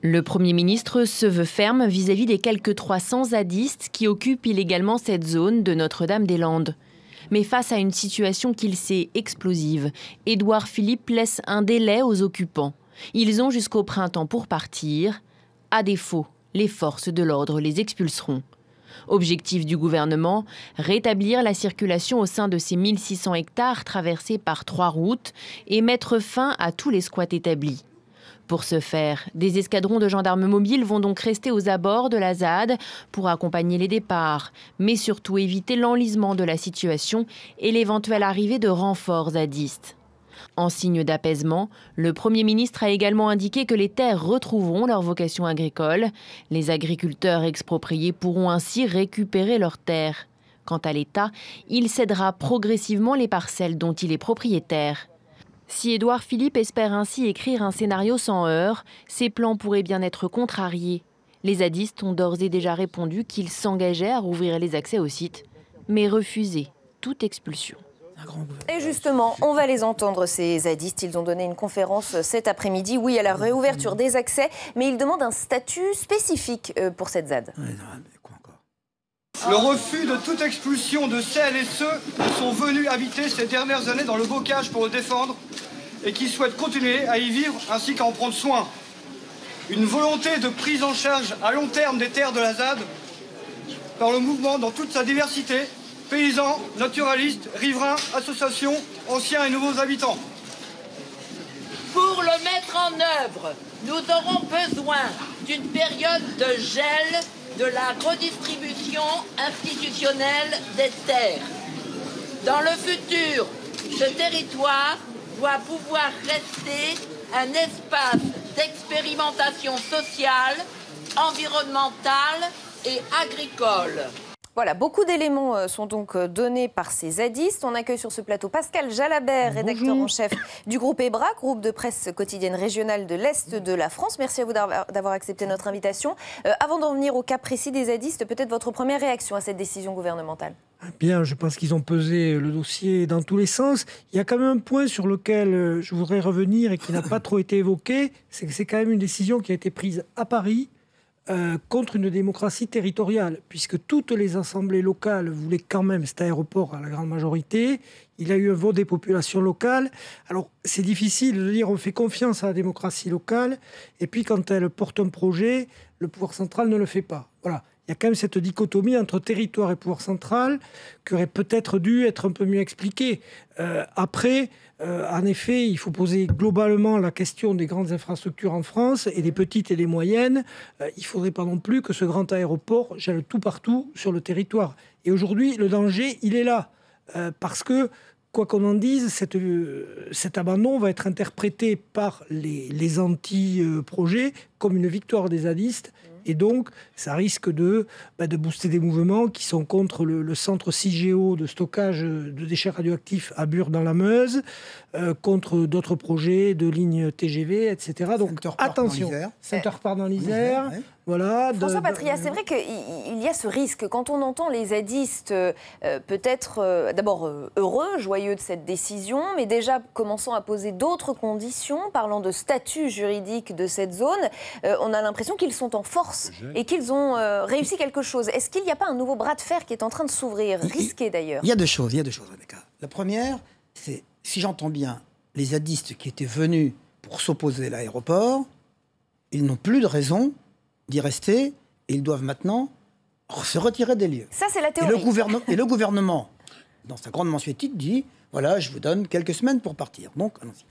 Le Premier ministre se veut ferme vis-à-vis des quelques 300 zadistes qui occupent illégalement cette zone de Notre-Dame-des-Landes. Mais face à une situation qu'il sait explosive, Édouard Philippe laisse un délai aux occupants. Ils ont jusqu'au printemps pour partir. À défaut, les forces de l'ordre les expulseront. Objectif du gouvernement, rétablir la circulation au sein de ces 1600 hectares traversés par 3 routes et mettre fin à tous les squats établis. Pour ce faire, des escadrons de gendarmes mobiles vont donc rester aux abords de la ZAD pour accompagner les départs, mais surtout éviter l'enlisement de la situation et l'éventuelle arrivée de renforts zadistes. En signe d'apaisement, le Premier ministre a également indiqué que les terres retrouveront leur vocation agricole. Les agriculteurs expropriés pourront ainsi récupérer leurs terres. Quant à l'État, il cédera progressivement les parcelles dont il est propriétaire. Si Édouard Philippe espère ainsi écrire un scénario sans heurts, ses plans pourraient bien être contrariés. Les zadistes ont d'ores et déjà répondu qu'ils s'engageaient à rouvrir les accès au site, mais refusaient toute expulsion. Et justement, on va les entendre, ces zadistes. Ils ont donné une conférence cet après-midi, oui, à la réouverture des accès, mais ils demandent un statut spécifique pour cette ZAD. Le refus de toute expulsion de celles et ceux qui sont venus habiter ces dernières années dans le bocage pour le défendre et qui souhaitent continuer à y vivre ainsi qu'à en prendre soin. Une volonté de prise en charge à long terme des terres de la ZAD par le mouvement dans toute sa diversité, paysans, naturalistes, riverains, associations, anciens et nouveaux habitants. Pour le mettre en œuvre, nous aurons besoin d'une période de gel de la redistribution institutionnelle des terres. Dans le futur, ce territoire doit pouvoir rester un espace d'expérimentation sociale, environnementale et agricole. Voilà, beaucoup d'éléments sont donc donnés par ces zadistes. On accueille sur ce plateau Pascal Jalabert, rédacteur en chef du groupe EBRA, groupe de presse quotidienne régionale de l'Est de la France. Merci à vous d'avoir accepté notre invitation. Avant d'en venir au cas précis des zadistes, peut-être votre première réaction à cette décision gouvernementale? Bien, je pense qu'ils ont pesé le dossier dans tous les sens. Il y a quand même un point sur lequel je voudrais revenir et qui n'a pas trop été évoqué, c'est que c'est quand même une décision qui a été prise à Paris, contre une démocratie territoriale, puisque toutes les assemblées locales voulaient quand même cet aéroport à la grande majorité. Il y a eu un vote des populations locales. Alors, c'est difficile de dire on fait confiance à la démocratie locale, et puis quand elle porte un projet, le pouvoir central ne le fait pas. Voilà. Il y a quand même cette dichotomie entre territoire et pouvoir central qui aurait peut-être dû être un peu mieux expliquée. Après, en effet, il faut poser globalement la question des grandes infrastructures en France et des petites et des moyennes. Il ne faudrait pas non plus que ce grand aéroport gèle tout partout sur le territoire. Et aujourd'hui, le danger, il est là. Parce que, quoi qu'on en dise, cet abandon va être interprété par les anti-projets comme une victoire des zadistes. Et donc, ça risque de booster des mouvements qui sont contre le centre CIGEO de stockage de déchets radioactifs à Bure dans la Meuse, contre d'autres projets de lignes TGV, etc. Donc, attention, Center-Park dans l'Isère. Ouais. Voilà, François Patria, c'est vrai qu'il y a ce risque. Quand on entend les zadistes peut-être d'abord heureux, joyeux de cette décision, mais déjà commençant à poser d'autres conditions, parlant de statut juridique de cette zone, on a l'impression qu'ils sont en force et qu'ils ont réussi quelque chose. Est-ce qu'il n'y a pas un nouveau bras de fer qui est en train de s'ouvrir, risqué d'ailleurs? Il y a deux choses, Rebecca. La première, c'est, si j'entends bien, les zadistes qui étaient venus pour s'opposer à l'aéroport, ils n'ont plus de raison d'y rester et ils doivent maintenant se retirer des lieux. Ça, c'est la théorie. Et le gouvernement, dans sa grande mensuétude, dit voilà, je vous donne quelques semaines pour partir. Donc, allons-y.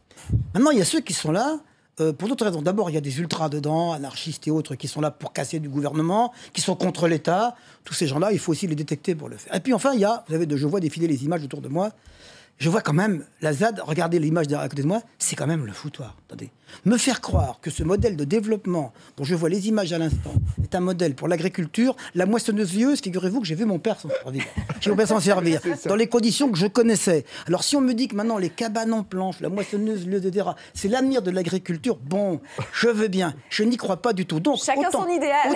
Maintenant, il y a ceux qui sont là pour d'autres raisons. D'abord, il y a des ultras dedans, anarchistes et autres, qui sont là pour casser du gouvernement, qui sont contre l'État. Tous ces gens-là, il faut aussi les détecter pour le faire. Et puis enfin, il y a, je vois défiler les images autour de moi. Je vois quand même la ZAD, regardez l'image à côté de moi, c'est quand même le foutoir. Attendez. Me faire croire que ce modèle de développement, dont je vois les images à l'instant, est un modèle pour l'agriculture, la moissonneuse vieuse, figurez-vous que j'ai vu mon père s'en servir. J'ai vu mon père s'en servir, dans les conditions que je connaissais. Alors si on me dit que maintenant les cabanes en planche, la moissonneuse vieuse, etc., c'est l'avenir de l'agriculture, bon, je veux bien, je n'y crois pas du tout. Donc, chacun son idéal.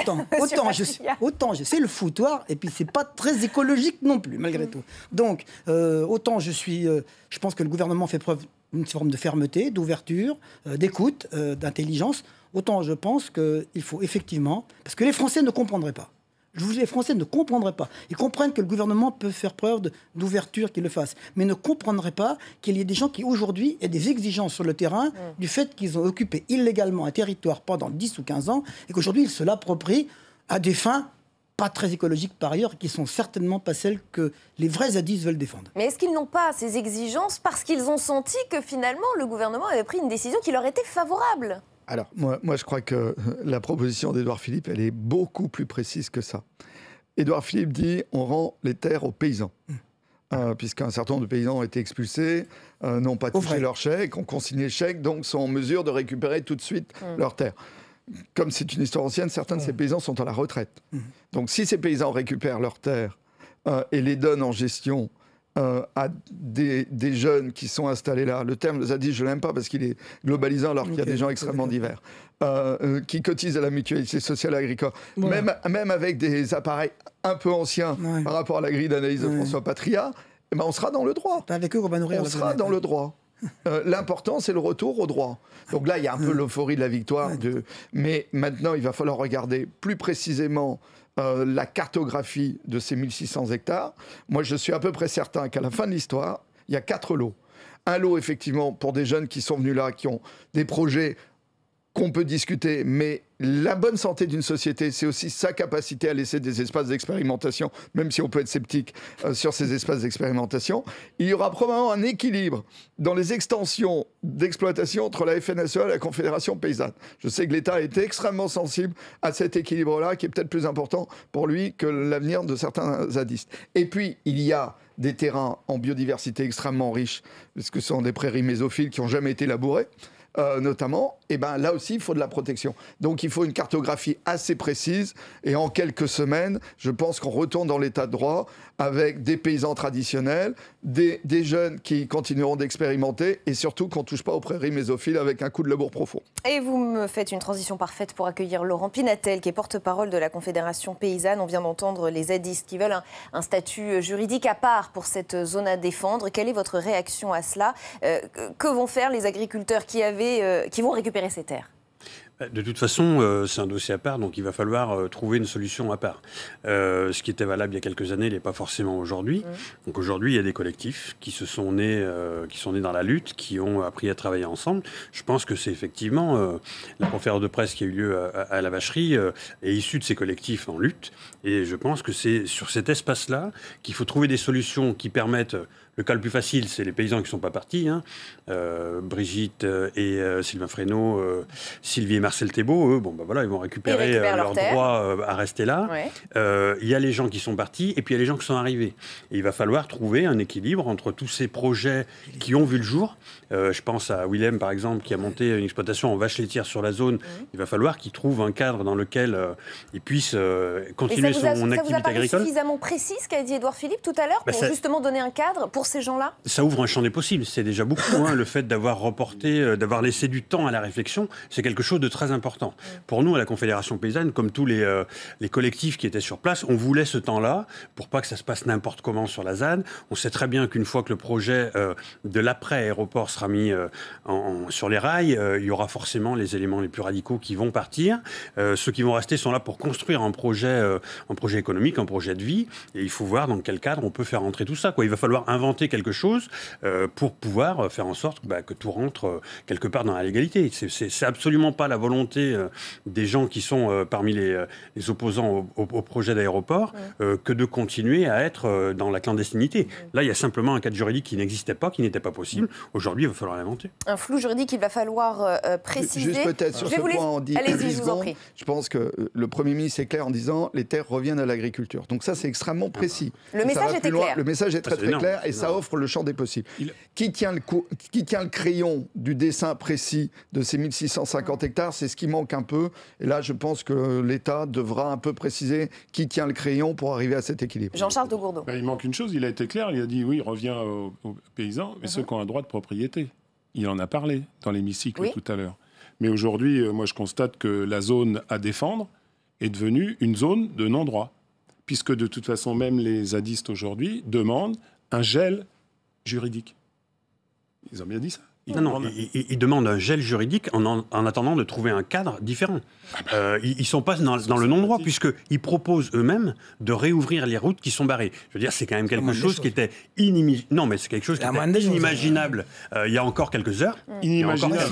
Autant c'est le foutoir, et puis c'est pas très écologique non plus, malgré tout. Donc, autant je pense que le gouvernement fait preuve d'une forme de fermeté, d'ouverture, d'écoute, d'intelligence. Autant je pense qu'il faut effectivement... Parce que les Français ne comprendraient pas. Je vous dis, les Français ne comprendraient pas. Ils comprennent que le gouvernement peut faire preuve d'ouverture, qu'il le fasse. Mais ne comprendraient pas qu'il y ait des gens qui, aujourd'hui, aient des exigences sur le terrain du fait qu'ils ont occupé illégalement un territoire pendant 10 ou 15 ans et qu'aujourd'hui, ils se l'approprient à des fins pas très écologiques par ailleurs, qui sont certainement pas celles que les vrais zadistes veulent défendre. Mais est-ce qu'ils n'ont pas ces exigences parce qu'ils ont senti que finalement le gouvernement avait pris une décision qui leur était favorable? Alors, moi je crois que la proposition d'Édouard Philippe, elle est beaucoup plus précise que ça. Édouard Philippe dit on rend les terres aux paysans. Puisqu'un certain nombre de paysans ont été expulsés, n'ont pas touché leur chèque, ont consigné le chèque, donc sont en mesure de récupérer tout de suite leurs terres. Comme c'est une histoire ancienne, certains de ces paysans sont à la retraite. Donc si ces paysans récupèrent leurs terres et les donnent en gestion à des jeunes qui sont installés là, le terme zadiste, je ne l'aime pas parce qu'il est globalisant alors qu'il y a des gens extrêmement divers, qui cotisent à la mutualité sociale agricole, même avec des appareils un peu anciens par rapport à la grille d'analyse de François Patria, eh ben on sera dans le droit. Avec eux, on sera dans le droit. L'important, c'est le retour au droit. Donc là, il y a un peu l'euphorie de la victoire. Mais maintenant, il va falloir regarder plus précisément la cartographie de ces 1600 hectares. Moi, je suis à peu près certain qu'à la fin de l'histoire, il y a 4 lots. Un lot, effectivement, pour des jeunes qui sont venus là, qui ont des projets qu'on peut discuter, mais la bonne santé d'une société, c'est aussi sa capacité à laisser des espaces d'expérimentation, même si on peut être sceptique sur ces espaces d'expérimentation. Il y aura probablement un équilibre dans les extensions d'exploitation entre la FNSEA et la Confédération paysanne. Je sais que l'État est extrêmement sensible à cet équilibre-là, qui est peut-être plus important pour lui que l'avenir de certains zadistes. Et puis, il y a des terrains en biodiversité extrêmement riches, parce que ce sont des prairies mésophiles qui n'ont jamais été labourées, notamment, et ben là aussi, il faut de la protection. Donc, il faut une cartographie assez précise. Et en quelques semaines, je pense qu'on retourne dans l'état de droit avec des paysans traditionnels, des jeunes qui continueront d'expérimenter et surtout qu'on ne touche pas aux prairies mésophiles avec un coup de labour profond. Et vous me faites une transition parfaite pour accueillir Laurent Pinatel, qui est porte-parole de la Confédération paysanne. On vient d'entendre les zadistes qui veulent un statut juridique à part pour cette zone à défendre. Quelle est votre réaction à cela ? Que vont faire les agriculteurs qui vont récupérer ces terres ? De toute façon, c'est un dossier à part, donc il va falloir trouver une solution à part. Ce qui était valable il y a quelques années n'est pas forcément aujourd'hui. Donc aujourd'hui, il y a des collectifs qui sont nés dans la lutte, qui ont appris à travailler ensemble. Je pense que c'est effectivement la conférence de presse qui a eu lieu à la Vacherie est issue de ces collectifs en lutte. Et je pense que c'est sur cet espace-là qu'il faut trouver des solutions qui permettent. Le cas le plus facile, c'est les paysans qui ne sont pas partis. Brigitte et Sylvain Fresneau, Sylvie et Marcel Thébault, eux, ils vont récupérer leur droit à rester là. Il y a les gens qui sont partis et puis il y a les gens qui sont arrivés. Et il va falloir trouver un équilibre entre tous ces projets qui ont vu le jour. Je pense à Willem, par exemple, qui a monté une exploitation en vache laitière sur la zone. Il va falloir qu'il trouve un cadre dans lequel il puisse continuer son activité agricole. Ça vous a paru suffisamment précis, ce qu'a dit Édouard Philippe tout à l'heure, pour justement donner un cadre pour ces gens-là ? Ça ouvre un champ des possibles, c'est déjà beaucoup. Le fait d'avoir reporté, d'avoir laissé du temps à la réflexion, c'est quelque chose de très important. Pour nous, à la Confédération paysanne, comme tous les collectifs qui étaient sur place, on voulait ce temps-là pour pas que ça se passe n'importe comment sur la ZAD. On sait très bien qu'une fois que le projet de l'après-aéroport sera mis sur les rails, il y aura forcément les éléments les plus radicaux qui vont partir. Ceux qui vont rester sont là pour construire un projet économique, un projet de vie. Et il faut voir dans quel cadre on peut faire entrer tout ça. Il va falloir inventer quelque chose pour pouvoir faire en sorte que tout rentre quelque part dans la légalité. C'est absolument pas la volonté des gens qui sont parmi les opposants au projet d'aéroport que de continuer à être dans la clandestinité. Là, il y a simplement un cadre juridique qui n'existait pas, qui n'était pas possible. Aujourd'hui, il va falloir l'inventer. Un flou juridique qu'il va falloir préciser. Juste peut-être sur ce point, on dit allez-y, je vous en prie. Je pense que le Premier ministre est clair en disant les terres reviennent à l'agriculture. Donc ça, c'est extrêmement précis. Le message était clair. Le message est très clair et ça offre le champ des possibles. Qui tient le crayon du dessin précis de ces 1650 hectares, c'est ce qui manque un peu. Et là, je pense que l'État devra un peu préciser qui tient le crayon pour arriver à cet équilibre. Jean-Charles Taugourdeau. Il manque une chose, il a été clair, il a dit oui, il revient aux paysans, mais ceux qui ont un droit de propriété. Il en a parlé dans l'hémicycle tout à l'heure. Mais aujourd'hui, moi je constate que la zone à défendre est devenue une zone de non-droit. Puisque de toute façon, même les zadistes aujourd'hui demandent un gel juridique. Ils ont bien dit ça. Ils demandent un gel juridique en attendant de trouver un cadre différent. Ils ne sont pas dans le non-droit, puisqu'ils proposent eux-mêmes de réouvrir les routes qui sont barrées. Je veux dire, c'est quand même quelque chose qui était inimaginable. Non, mais c'est quelque chose qui était inimaginable il y a encore quelques heures. Inimaginable.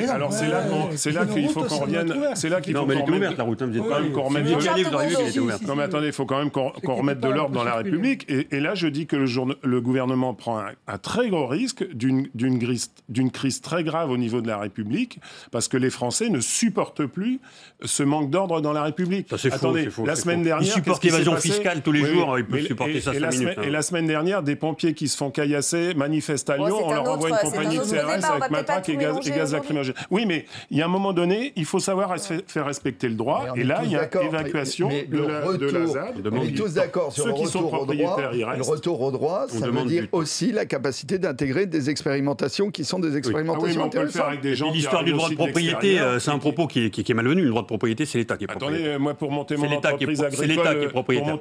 Alors c'est là qu'il faut qu'on revienne. C'est là qu'il faut qu'on remette la route. Vous êtes quand même qu'on remette de l'ordre. Non, mais attendez, il faut quand même qu'on remette de l'ordre dans la République. Et là, je dis que le gouvernement prend un très gros risque d'une crise très grave au niveau de la République, parce que les Français ne supportent plus ce manque d'ordre dans la République. Ça, c'est Attendez, faux, la semaine dernière, ils supportent l'évasion fiscale tous les jours, ils peuvent supporter ça 5 minutes. Et la semaine dernière, des pompiers qui se font caillasser manifestent à Lyon, on leur envoie une compagnie de CRS avec matraque et gaz lacrymogène. Oui, mais il y a un moment donné, il faut savoir faire respecter le droit, et là, il y a évacuation de la ZAD. On est tous d'accord sur le retour au droit, ça veut dire aussi la capacité d'intégrer des expérimentations qui sont des expérimentations intéressantes. L'histoire du droit de propriété, c'est un propos qui est malvenu. Le droit de propriété, c'est l'État qui est propriétaire. Attendez, moi, pour monter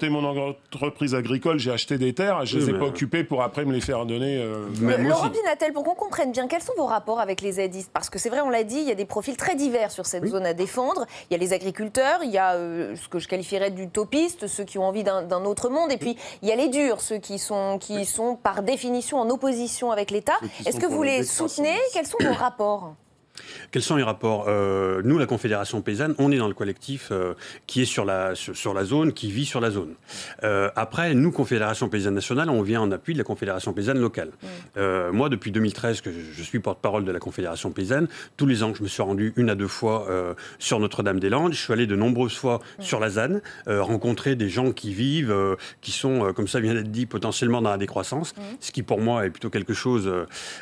mon entreprise agricole, j'ai acheté des terres, je ne les ai pas occupées pour après me les faire donner. Laurent Pinatel, pour qu'on comprenne bien, quels sont vos rapports avec les zadistes ? Parce que c'est vrai, on l'a dit, il y a des profils très divers sur cette zone à défendre. Il y a les agriculteurs, il y a ce que je qualifierais d'utopistes, ceux qui ont envie d'un autre monde, et puis il y a les durs, ceux qui sont par définition en opposition avec l'État. Est-ce que vous les soutenez ? Quels sont vos rapports ? Quels sont les rapports? Nous, la Confédération paysanne, on est dans le collectif qui est sur la zone, qui vit sur la zone. Après, nous, Confédération paysanne nationale, on vient en appui de la Confédération paysanne locale. Moi, depuis 2013, que je suis porte-parole de la Confédération paysanne, tous les ans, je me suis rendu 1 à 2 fois sur Notre-Dame-des-Landes. Je suis allé de nombreuses fois sur la ZAN, rencontrer des gens qui vivent, qui sont, comme ça vient d'être dit, potentiellement dans la décroissance. Ce qui, pour moi, est plutôt quelque chose...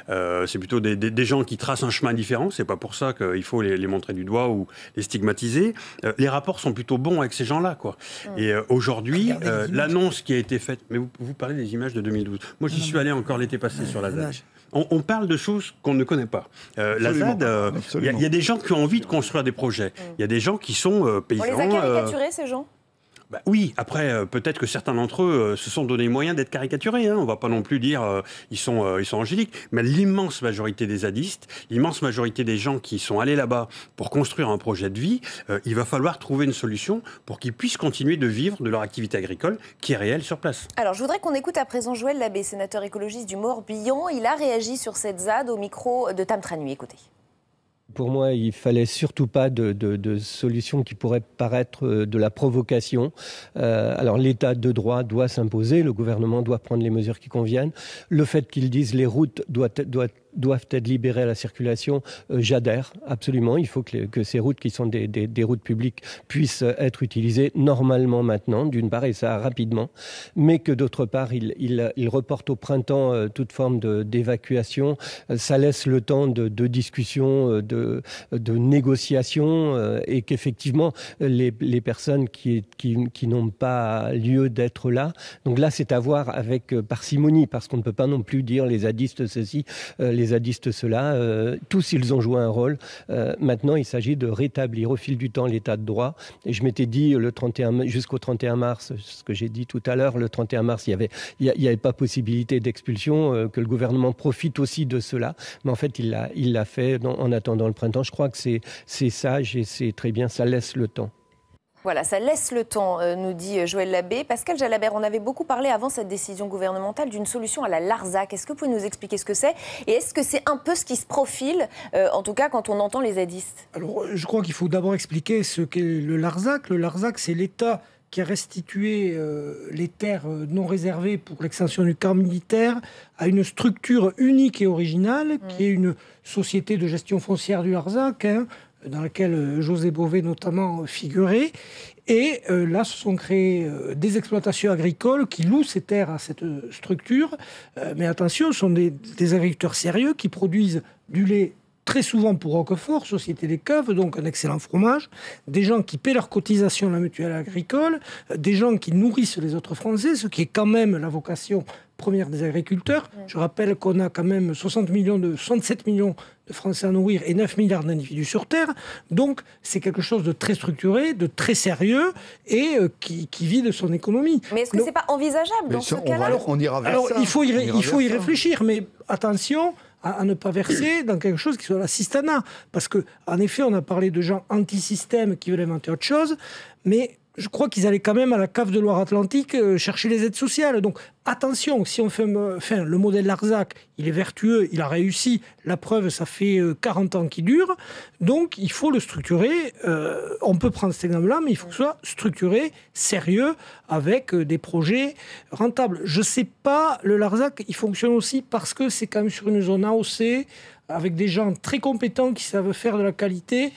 c'est plutôt des gens qui tracent un chemin différent. C'est pas pour ça qu'il faut les montrer du doigt ou les stigmatiser. Les rapports sont plutôt bons avec ces gens-là, quoi. Et aujourd'hui, l'annonce qui a été faite... Mais vous parlez des images de 2012. Moi, j'y suis allé encore l'été passé sur la ZAD. On parle de choses qu'on ne connaît pas. La ZAD, il y a des gens qui ont envie de construire des projets. Il y a des gens qui sont paysans... On les a caricaturés, ces gens? Bah oui, après, peut-être que certains d'entre eux se sont donné moyen d'être caricaturés. Hein. On ne va pas non plus dire ils sont angéliques. Mais l'immense majorité des zadistes, l'immense majorité des gens qui sont allés là-bas pour construire un projet de vie, il va falloir trouver une solution pour qu'ils puissent continuer de vivre de leur activité agricole qui est réelle sur place. Alors, je voudrais qu'on écoute à présent Joël Labbé, sénateur écologiste du Morbihan. Il a réagi sur cette ZAD au micro de Tam Tranui. Écoutez. Pour moi, il fallait surtout pas de solution qui pourrait paraître de la provocation. Alors l'état de droit doit s'imposer, le gouvernement doit prendre les mesures qui conviennent. Le fait qu'ils disent les routes doivent être libérées à la circulation, j'adhère absolument. Il faut que ces routes qui sont des routes publiques puissent être utilisées normalement maintenant, d'une part, et ça rapidement, mais que d'autre part, il reporte au printemps toute forme d'évacuation. Ça laisse le temps de discussion, de négociation, et qu'effectivement, les personnes qui n'ont pas lieu d'être là, donc là, c'est à voir avec parcimonie, parce qu'on ne peut pas non plus dire les zadistes ceci, les zadistes cela, tous ils ont joué un rôle. Maintenant, il s'agit de rétablir au fil du temps l'état de droit. Et je m'étais dit jusqu'au 31 mars, ce que j'ai dit tout à l'heure, le 31 mars, il y avait pas possibilité d'expulsion, que le gouvernement profite aussi de cela. Mais en fait, il l'a fait en attendant le printemps. Je crois que c'est sage et c'est très bien, ça laisse le temps. Voilà, ça laisse le temps, nous dit Joël Labbé. Pascal Jalabert, on avait beaucoup parlé avant cette décision gouvernementale d'une solution à la Larzac. Est-ce que vous pouvez nous expliquer ce que c'est? Et est-ce que c'est un peu ce qui se profile, en tout cas quand on entend les zadistes? Alors, je crois qu'il faut d'abord expliquer ce qu'est le Larzac. Le Larzac, c'est l'État qui a restitué les terres non réservées pour l'extension du camp militaire à une structure unique et originale, qui est une société de gestion foncière du Larzac, dans laquelle José Bové notamment figurait. Et là, se sont créées des exploitations agricoles qui louent ces terres à cette structure. Mais attention, ce sont des agriculteurs sérieux qui produisent du lait très souvent pour Roquefort, Société des Caves, donc un excellent fromage, des gens qui paient leurs cotisations à la mutuelle agricole, des gens qui nourrissent les autres Français, ce qui est quand même la vocation première des agriculteurs. Je rappelle qu'on a quand même 67 millions de Français à nourrir et 9 milliards d'individus sur Terre. Donc, c'est quelque chose de très structuré, de très sérieux et qui vit de son économie. Mais est-ce que c'est pas envisageable dans ce cas-là? On ira vers ça. Il faut y réfléchir, mais attention à ne pas verser dans quelque chose qui soit l'assistanat. Parce qu'en effet, on a parlé de gens anti-système qui veulent inventer autre chose, mais je crois qu'ils allaient quand même à la cave de Loire-Atlantique chercher les aides sociales. Donc attention, si on fait le modèle Larzac, il est vertueux, il a réussi. La preuve, ça fait 40 ans qu'il dure. Donc il faut le structurer. On peut prendre cet exemple-là, mais il faut que ce soit structuré, sérieux, avec des projets rentables. Je ne sais pas, le Larzac, il fonctionne aussi parce que c'est quand même sur une zone AOC, avec des gens très compétents qui savent faire de la qualité.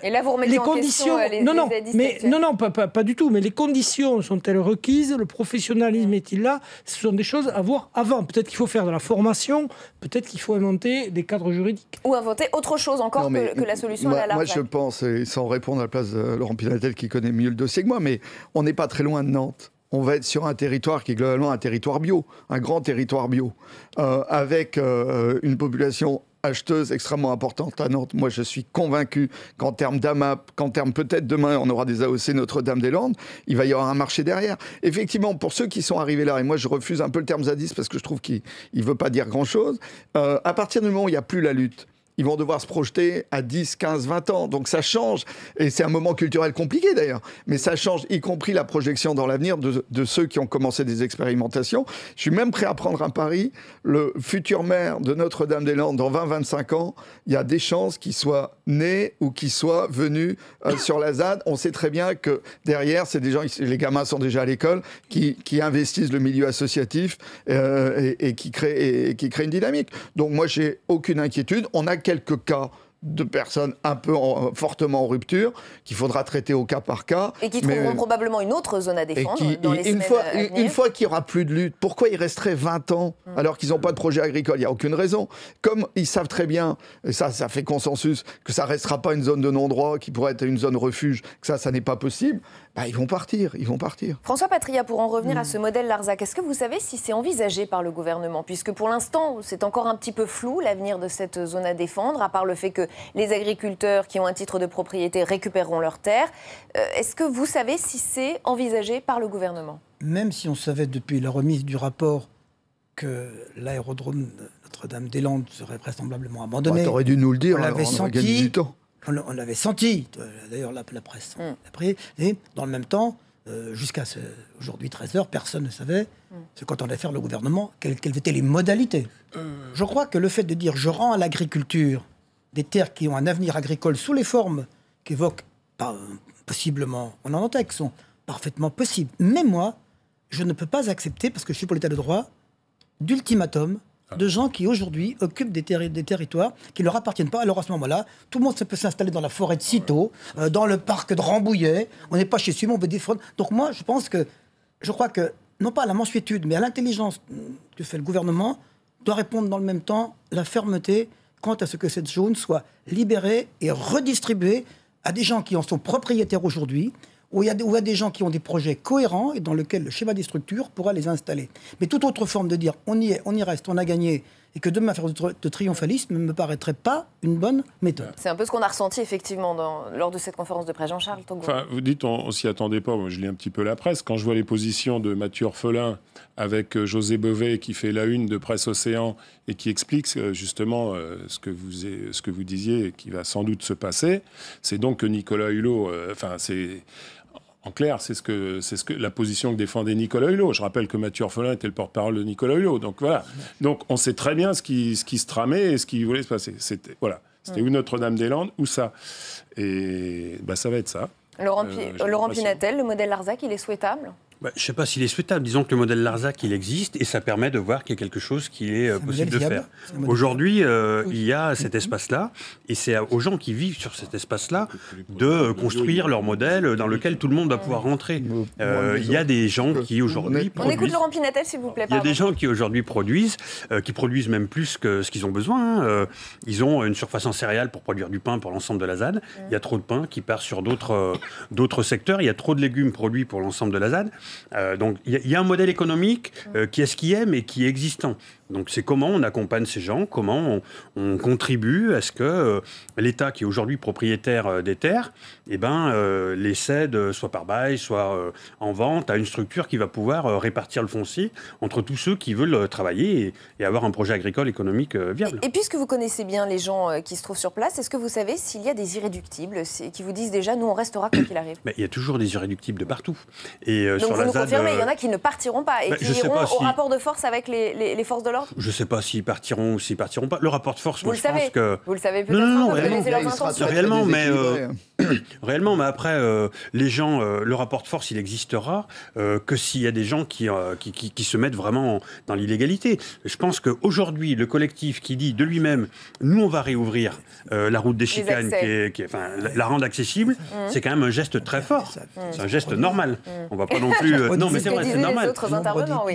Et là, vous remettez en question les zadistes. Non, pas du tout. Mais les conditions sont-elles requises? Le professionnalisme est-il là? Ce sont des choses à voir avant. Peut-être qu'il faut faire de la formation, peut-être qu'il faut inventer des cadres juridiques. Ou inventer autre chose encore que la solution à la Larzac. Moi, je pense, et sans répondre à la place de Laurent Pinatel qui connaît mieux le dossier que moi, mais on n'est pas très loin de Nantes. On va être sur un territoire qui est globalement un territoire bio, un grand territoire bio, avec une population acheteuse extrêmement importante à Nantes. Moi, je suis convaincu qu'en termes d'AMAP, qu'en termes peut-être demain, on aura des AOC Notre-Dame-des-Landes, il va y avoir un marché derrière. Effectivement, pour ceux qui sont arrivés là, et moi je refuse un peu le terme zadiste parce que je trouve qu'il ne veut pas dire grand-chose, à partir du moment où il n'y a plus la lutte, ils vont devoir se projeter à 10, 15, 20 ans. Donc ça change. Et c'est un moment culturel compliqué d'ailleurs. Mais ça change, y compris la projection dans l'avenir de ceux qui ont commencé des expérimentations. Je suis même prêt à prendre un pari. Le futur maire de Notre-Dame-des-Landes, dans 20-25 ans, il y a des chances qu'il soit né ou qu'il soit venu sur la ZAD. On sait très bien que derrière, c'est des gens, les gamins sont déjà à l'école, qui investissent le milieu associatif et qui créent une dynamique. Donc moi, j'ai aucune inquiétude. On a quelques cas de personnes un peu fortement en rupture, qu'il faudra traiter au cas par cas. Et qui trouveront probablement une autre zone à défendre dans les semaines à venir. Une fois qu'il n'y aura plus de lutte, pourquoi ils resteraient 20 ans alors qu'ils n'ont pas de projet agricole? Il n'y a aucune raison. Comme ils savent très bien, et ça fait consensus, que ça ne restera pas une zone de non-droit, qui pourrait être une zone refuge, que ça n'est pas possible, bah, ils vont partir. François Patria, pour en revenir à ce modèle Larzac, est-ce que vous savez si c'est envisagé par le gouvernement? Puisque pour l'instant, c'est encore un petit peu flou, l'avenir de cette zone à défendre, à part le fait que les agriculteurs qui ont un titre de propriété récupéreront leurs terres. Est-ce que vous savez si c'est envisagé par le gouvernement? Même si on savait depuis la remise du rapport que l'aérodrome de Notre-Dame-des-Landes serait vraisemblament abandonné. Bah, t'aurais dû nous le dire, on l'avait senti. Du temps. On l'avait senti, d'ailleurs la presse. Après, et dans le même temps, jusqu'à aujourd'hui 13h, personne ne savait ce qu'entendait faire le gouvernement, quelles étaient les modalités. Je crois que le fait de dire « je rends à l'agriculture des terres qui ont un avenir agricole sous les formes qu'évoquent possiblement, on en entend qui sont parfaitement possibles. Mais moi, je ne peux pas accepter, parce que je suis pour l'état de droit, d'ultimatum de gens qui aujourd'hui occupent des territoires qui ne leur appartiennent pas. Alors à ce moment-là, tout le monde peut s'installer dans la forêt de Cîteaux, dans le parc de Rambouillet. On n'est pas chez soi, mais on veut défendre. Donc moi, je crois que, non pas à la mansuétude, mais à l'intelligence que fait le gouvernement, doit répondre dans le même temps la fermeté quant à ce que cette zone soit libérée et redistribuée à des gens qui en sont propriétaires aujourd'hui, ou à des gens qui ont des projets cohérents et dans lesquels le schéma des structures pourra les installer. Mais toute autre forme de dire on y est, on y reste, on a gagné, et que demain faire de triomphalisme ne me paraîtrait pas une bonne méthode. C'est un peu ce qu'on a ressenti effectivement lors de cette conférence de presse. Jean-Charles Taugourdeau. Enfin, vous dites on s'y attendait pas. Moi, je lis un petit peu la presse. Quand je vois les positions de Mathieu Orphelin avec José Bové qui fait la une de Presse Océan et qui explique justement ce que vous disiez et qui va sans doute se passer, c'est donc que Nicolas Hulot, en clair, c'est la position que défendait Nicolas Hulot. Je rappelle que Mathieu Orphelin était le porte-parole de Nicolas Hulot. Donc voilà. Donc on sait très bien ce qui se tramait et ce qui voulait se passer. C'était ou Notre-Dame-des-Landes ou ça. Et ça va être ça. Laurent Pinatel, le modèle Larzac, il est souhaitable? Je ne sais pas s'il est souhaitable. Disons que le modèle Larzac, il existe et ça permet de voir qu'il y a quelque chose qui est possible de faire. Aujourd'hui, il y a cet espace-là et c'est aux gens qui vivent sur cet espace-là de construire leur modèle dans lequel tout le monde va pouvoir rentrer. Il y a des gens qui aujourd'hui produisent... On écoute Laurent Pinatel, s'il vous plaît. Il y a des gens qui aujourd'hui produisent même plus que ce qu'ils ont besoin. Ils ont une surface en céréales pour produire du pain pour l'ensemble de la ZAD. Il y a trop de pain qui part sur d'autres secteurs. Il y a trop de légumes produits pour l'ensemble de la ZAD. Donc il y a un modèle économique qui est ce qui est, mais qui est existant. Donc c'est comment on accompagne ces gens, comment on contribue à ce que l'État, qui est aujourd'hui propriétaire des terres, les cède soit par bail, soit en vente à une structure qui va pouvoir répartir le foncier entre tous ceux qui veulent travailler et avoir un projet agricole économique viable. Et puisque vous connaissez bien les gens qui se trouvent sur place, est-ce que vous savez s'il y a des irréductibles qui vous disent déjà nous on restera quoi qu'il arrive? Il y a toujours des irréductibles de partout. Et donc sur vous nous confirmez, il y en a qui ne partiront pas et qui iront au rapport de force avec les forces de l'ordre? Je ne sais pas s'ils partiront ou s'ils partiront pas. Le rapport de force, moi je pense que... Vous le savez peut-être un peu, vous connaissez leurs intentions. Réellement, mais après, les gens, le rapport de force, il existera que s'il y a des gens qui se mettent vraiment dans l'illégalité. Je pense qu'aujourd'hui, le collectif qui dit de lui-même, nous on va réouvrir la route des chicanes, la rendre accessible, c'est quand même un geste très fort. C'est un geste normal. On va pas non plus... non, mais c'est vrai, c'est normal.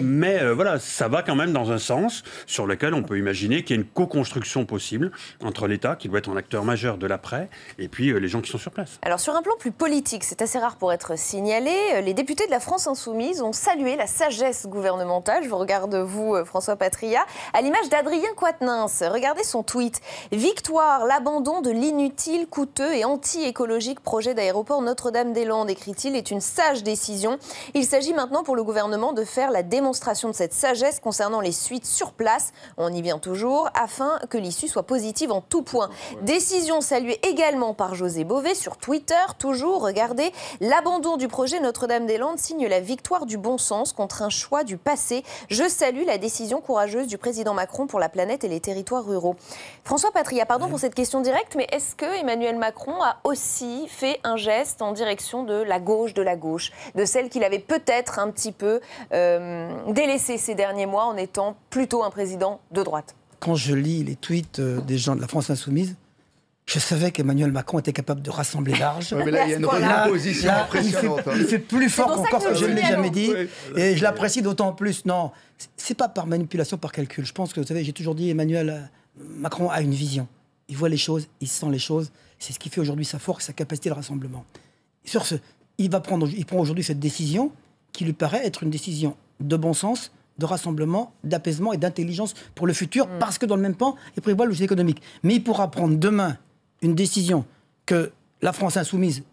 Mais voilà, ça va quand même dans un sens sur lequel on peut imaginer qu'il y a une co-construction possible entre l'État, qui doit être un acteur majeur de l'après, et puis les gens qui sont sur place. place. Alors sur un plan plus politique, c'est assez rare pour être signalé, les députés de la France Insoumise ont salué la sagesse gouvernementale. Je vous regarde, vous, François Patriat, à l'image d'Adrien Quatennens. Regardez son tweet. Victoire, l'abandon de l'inutile, coûteux et anti-écologique projet d'aéroport Notre-Dame-des-Landes, écrit-il, est une sage décision. Il s'agit maintenant pour le gouvernement de faire la démonstration de cette sagesse concernant les suites sur place. On y vient toujours, afin que l'issue soit positive en tout point. Décision saluée également par José Bové sur Twitter. Toujours, regardez, l'abandon du projet Notre-Dame-des-Landes signe la victoire du bon sens contre un choix du passé. Je salue la décision courageuse du président Macron pour la planète et les territoires ruraux. François Patriat, pardon pour cette question directe, mais est-ce que Emmanuel Macron a aussi fait un geste en direction de la gauche, de celle qu'il avait peut-être un petit peu délaissée ces derniers mois en étant plutôt un président de droite? Quand je lis les tweets des gens de la France Insoumise, je savais qu'Emmanuel Macron était capable de rassembler large. Ouais, mais là, il y a une recomposition impressionnante. Il fait plus fort qu'encore que je ne l'ai jamais dit. Oui. Et je l'apprécie d'autant plus. Non, c'est pas par manipulation, par calcul. Je pense que, vous savez, j'ai toujours dit, Emmanuel Macron a une vision. Il voit les choses, il sent les choses. C'est ce qui fait aujourd'hui sa force, sa capacité de rassemblement. Sur ce, il prend aujourd'hui cette décision qui lui paraît être une décision de bon sens, de rassemblement, d'apaisement et d'intelligence pour le futur, parce que dans le même temps, il prévoit le jeu économique. Mais il pourra prendre demain une décision que la France Insoumise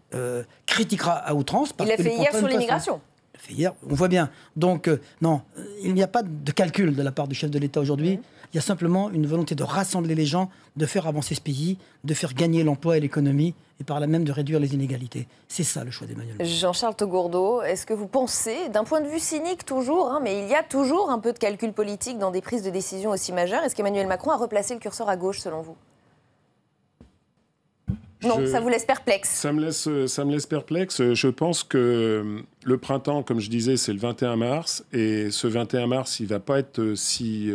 critiquera à outrance. Il l'a fait hier sur l'immigration. Il l'a fait hier, on voit bien. Donc, non, il n'y a pas de calcul de la part du chef de l'État aujourd'hui. Il y a simplement une volonté de rassembler les gens, de faire avancer ce pays, de faire gagner l'emploi et l'économie, et par là même de réduire les inégalités. C'est ça le choix d'Emmanuel Macron. Jean-Charles Taugourdeau, est-ce que vous pensez, d'un point de vue cynique toujours, mais il y a toujours un peu de calcul politique dans des prises de décision aussi majeures, est-ce qu'Emmanuel Macron a replacé le curseur à gauche selon vous ? Non, ça vous laisse perplexe. Ça me laisse perplexe. Je pense que le printemps, comme je disais, c'est le 21 mars. Et ce 21 mars, il ne va pas être si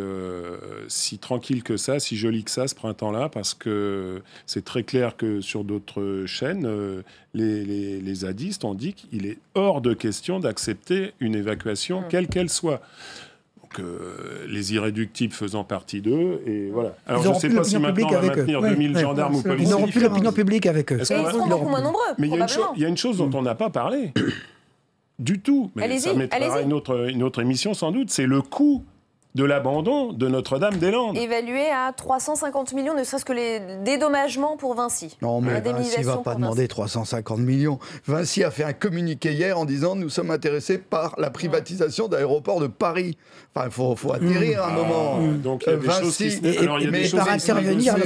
tranquille que ça, si joli que ça, ce printemps-là, parce que c'est très clair que sur d'autres chaînes, les zadistes ont dit qu'il est hors de question d'accepter une évacuation, quelle qu'elle soit. Les irréductibles faisant partie d'eux, et voilà. Alors je ne sais pas si maintenant on va maintenir 2000 gendarmes ou policiers. Ils n'auront plus l'opinion publique avec eux. Et ils seront beaucoup moins nombreux, mais il y a une chose dont on n'a pas parlé du tout, mais ça mettra une autre émission sans doute, c'est le coût de l'abandon de Notre-Dame-des-Landes. Évalué à 350 millions, ne serait-ce que les dédommagements pour Vinci. Non, mais Vinci ne va pas demander 350 millions. Vinci a fait un communiqué hier en disant « Nous sommes intéressés par la privatisation d'aéroports de Paris ». Enfin, il faut atterrir un moment. Donc, il y a des choses qui... Mais par intervenir...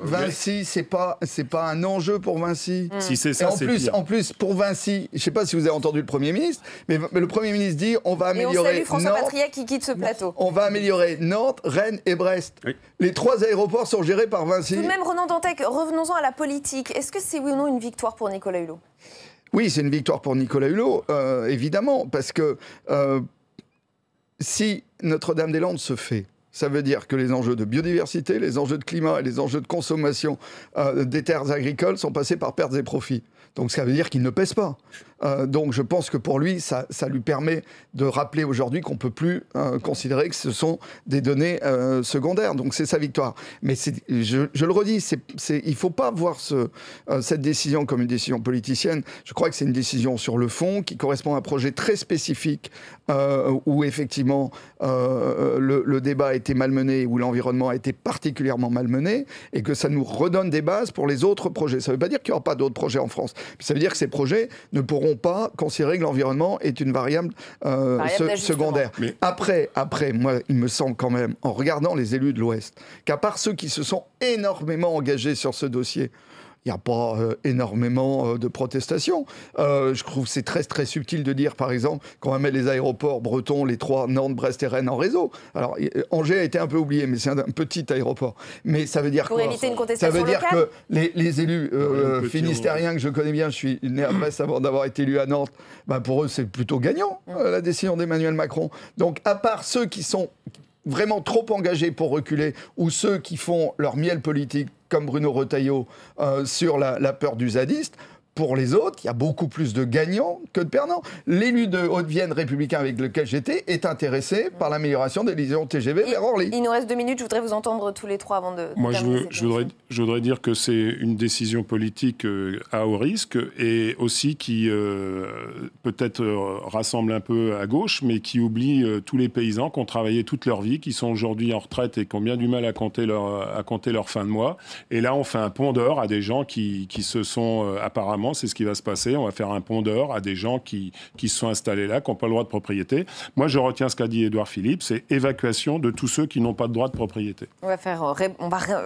Vinci, c'est pas un enjeu pour Vinci. Si c'est ça, c'est pire. En plus, pour Vinci, je ne sais pas si vous avez entendu le Premier ministre, mais le Premier ministre dit « On va améliorer... » Et on salue François Patriat qui quitte ce plateau. On va améliorer Nantes, Rennes et Brest. Oui. Les 3 aéroports sont gérés par Vinci. Tout de même, Ronan Dantec, revenons-en à la politique. Est-ce que c'est oui ou non une victoire pour Nicolas Hulot ? Oui, c'est une victoire pour Nicolas Hulot, évidemment, parce que si Notre-Dame-des-Landes se fait, ça veut dire que les enjeux de biodiversité, les enjeux de climat et les enjeux de consommation des terres agricoles sont passés par pertes et profits. Donc ça veut dire qu'il ne pèse pas. Donc je pense que pour lui, ça lui permet de rappeler aujourd'hui qu'on ne peut plus considérer que ce sont des données secondaires. Donc c'est sa victoire. Mais je le redis, il ne faut pas voir cette décision comme une décision politicienne. Je crois que c'est une décision sur le fond qui correspond à un projet très spécifique où effectivement le débat a été malmené, où l'environnement a été particulièrement malmené et que ça nous redonne des bases pour les autres projets. Ça ne veut pas dire qu'il n'y aura pas d'autres projets en France. Ça veut dire que ces projets ne pourront pas considérer que l'environnement est une variable secondaire. Mais... Après, moi, il me semble quand même, en regardant les élus de l'Ouest, qu'à part ceux qui se sont énormément engagés sur ce dossier, il n'y a pas énormément de protestations. Je trouve que c'est très, très subtil de dire, par exemple, qu'on va mettre les aéroports bretons, les 3, Nantes, Brest et Rennes, en réseau. Alors, Angers a été un peu oublié, mais c'est un petit aéroport. Mais ça veut dire pour éviter une contestation locale. Ça veut dire que les élus finistériens que je connais bien, je suis né à Brest avant d'avoir été élu à Nantes, pour eux, c'est plutôt gagnant, la décision d'Emmanuel Macron. Donc, à part ceux qui sont vraiment trop engagés pour reculer, ou ceux qui font leur miel politique, comme Bruno Retailleau, sur la peur du zadiste, pour les autres, il y a beaucoup plus de gagnants que de perdants. L'élu de Haute-Vienne républicain avec lequel j'étais est intéressé par l'amélioration des liaisons TGV vers Orly. Il nous reste 2 minutes, je voudrais vous entendre tous les trois avant de Moi, terminer je voudrais dire que c'est une décision politique à haut risque et aussi qui peut-être rassemble un peu à gauche, mais qui oublie tous les paysans qui ont travaillé toute leur vie, qui sont aujourd'hui en retraite et qui ont bien du mal à compter leur fin de mois. Et là, on fait un pont d'or à des gens qui se sont apparemment, c'est ce qui va se passer. On va faire un pont d'or à des gens qui se sont installés là, qui n'ont pas le droit de propriété. Moi, je retiens ce qu'a dit Édouard Philippe, c'est évacuation de tous ceux qui n'ont pas de droit de propriété. On va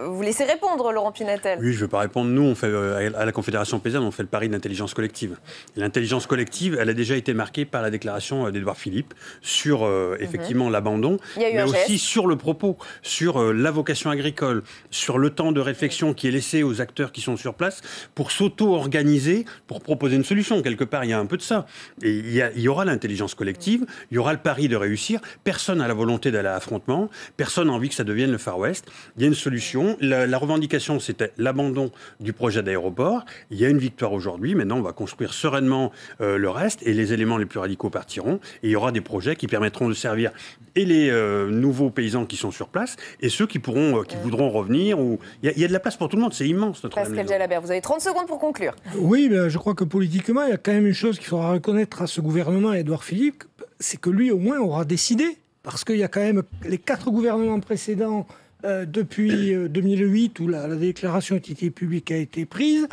vous laisser répondre, Laurent Pinatel. Oui, je ne vais pas répondre. Nous, on fait, à la Confédération paysanne, on fait le pari de l'intelligence collective. L'intelligence collective, elle a déjà été marquée par la déclaration d'Édouard Philippe sur, effectivement, l'abandon, mais aussi sur le propos, sur la vocation agricole, sur le temps de réflexion qui est laissé aux acteurs qui sont sur place pour s'auto-organiser, pour proposer une solution. Quelque part, il y a un peu de ça. Et il y aura l'intelligence collective, il y aura le pari de réussir. Personne n'a la volonté d'aller à l'affrontement, personne n'a envie que ça devienne le Far West. Il y a une solution. La revendication, c'était l'abandon du projet d'aéroport. Il y a une victoire aujourd'hui. Maintenant, on va construire sereinement le reste et les éléments les plus radicaux partiront. Et il y aura des projets qui permettront de servir et les nouveaux paysans qui sont sur place et ceux qui voudront revenir. Il y a de la place pour tout le monde. C'est immense, notre Pascal Jalabert, vous avez 30 secondes pour conclure. Oui, ben, je crois que politiquement, il y a quand même une chose qu'il faudra reconnaître à ce gouvernement, à Édouard Philippe, c'est que lui, au moins, aura décidé. Parce qu'il y a quand même les 4 gouvernements précédents, depuis 2008, où la déclaration d'utilité publique a été prise,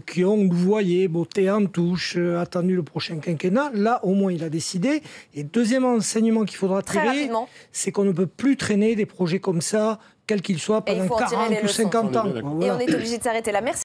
qui ont, vous voyez, botté en touche, attendu le prochain quinquennat. Là, au moins, il a décidé. Et deuxième enseignement qu'il faudra tirer, c'est qu'on ne peut plus traîner des projets comme ça, quels qu'ils soient, pendant 40 ou 50 ans. Et on est obligé de s'arrêter là. Merci.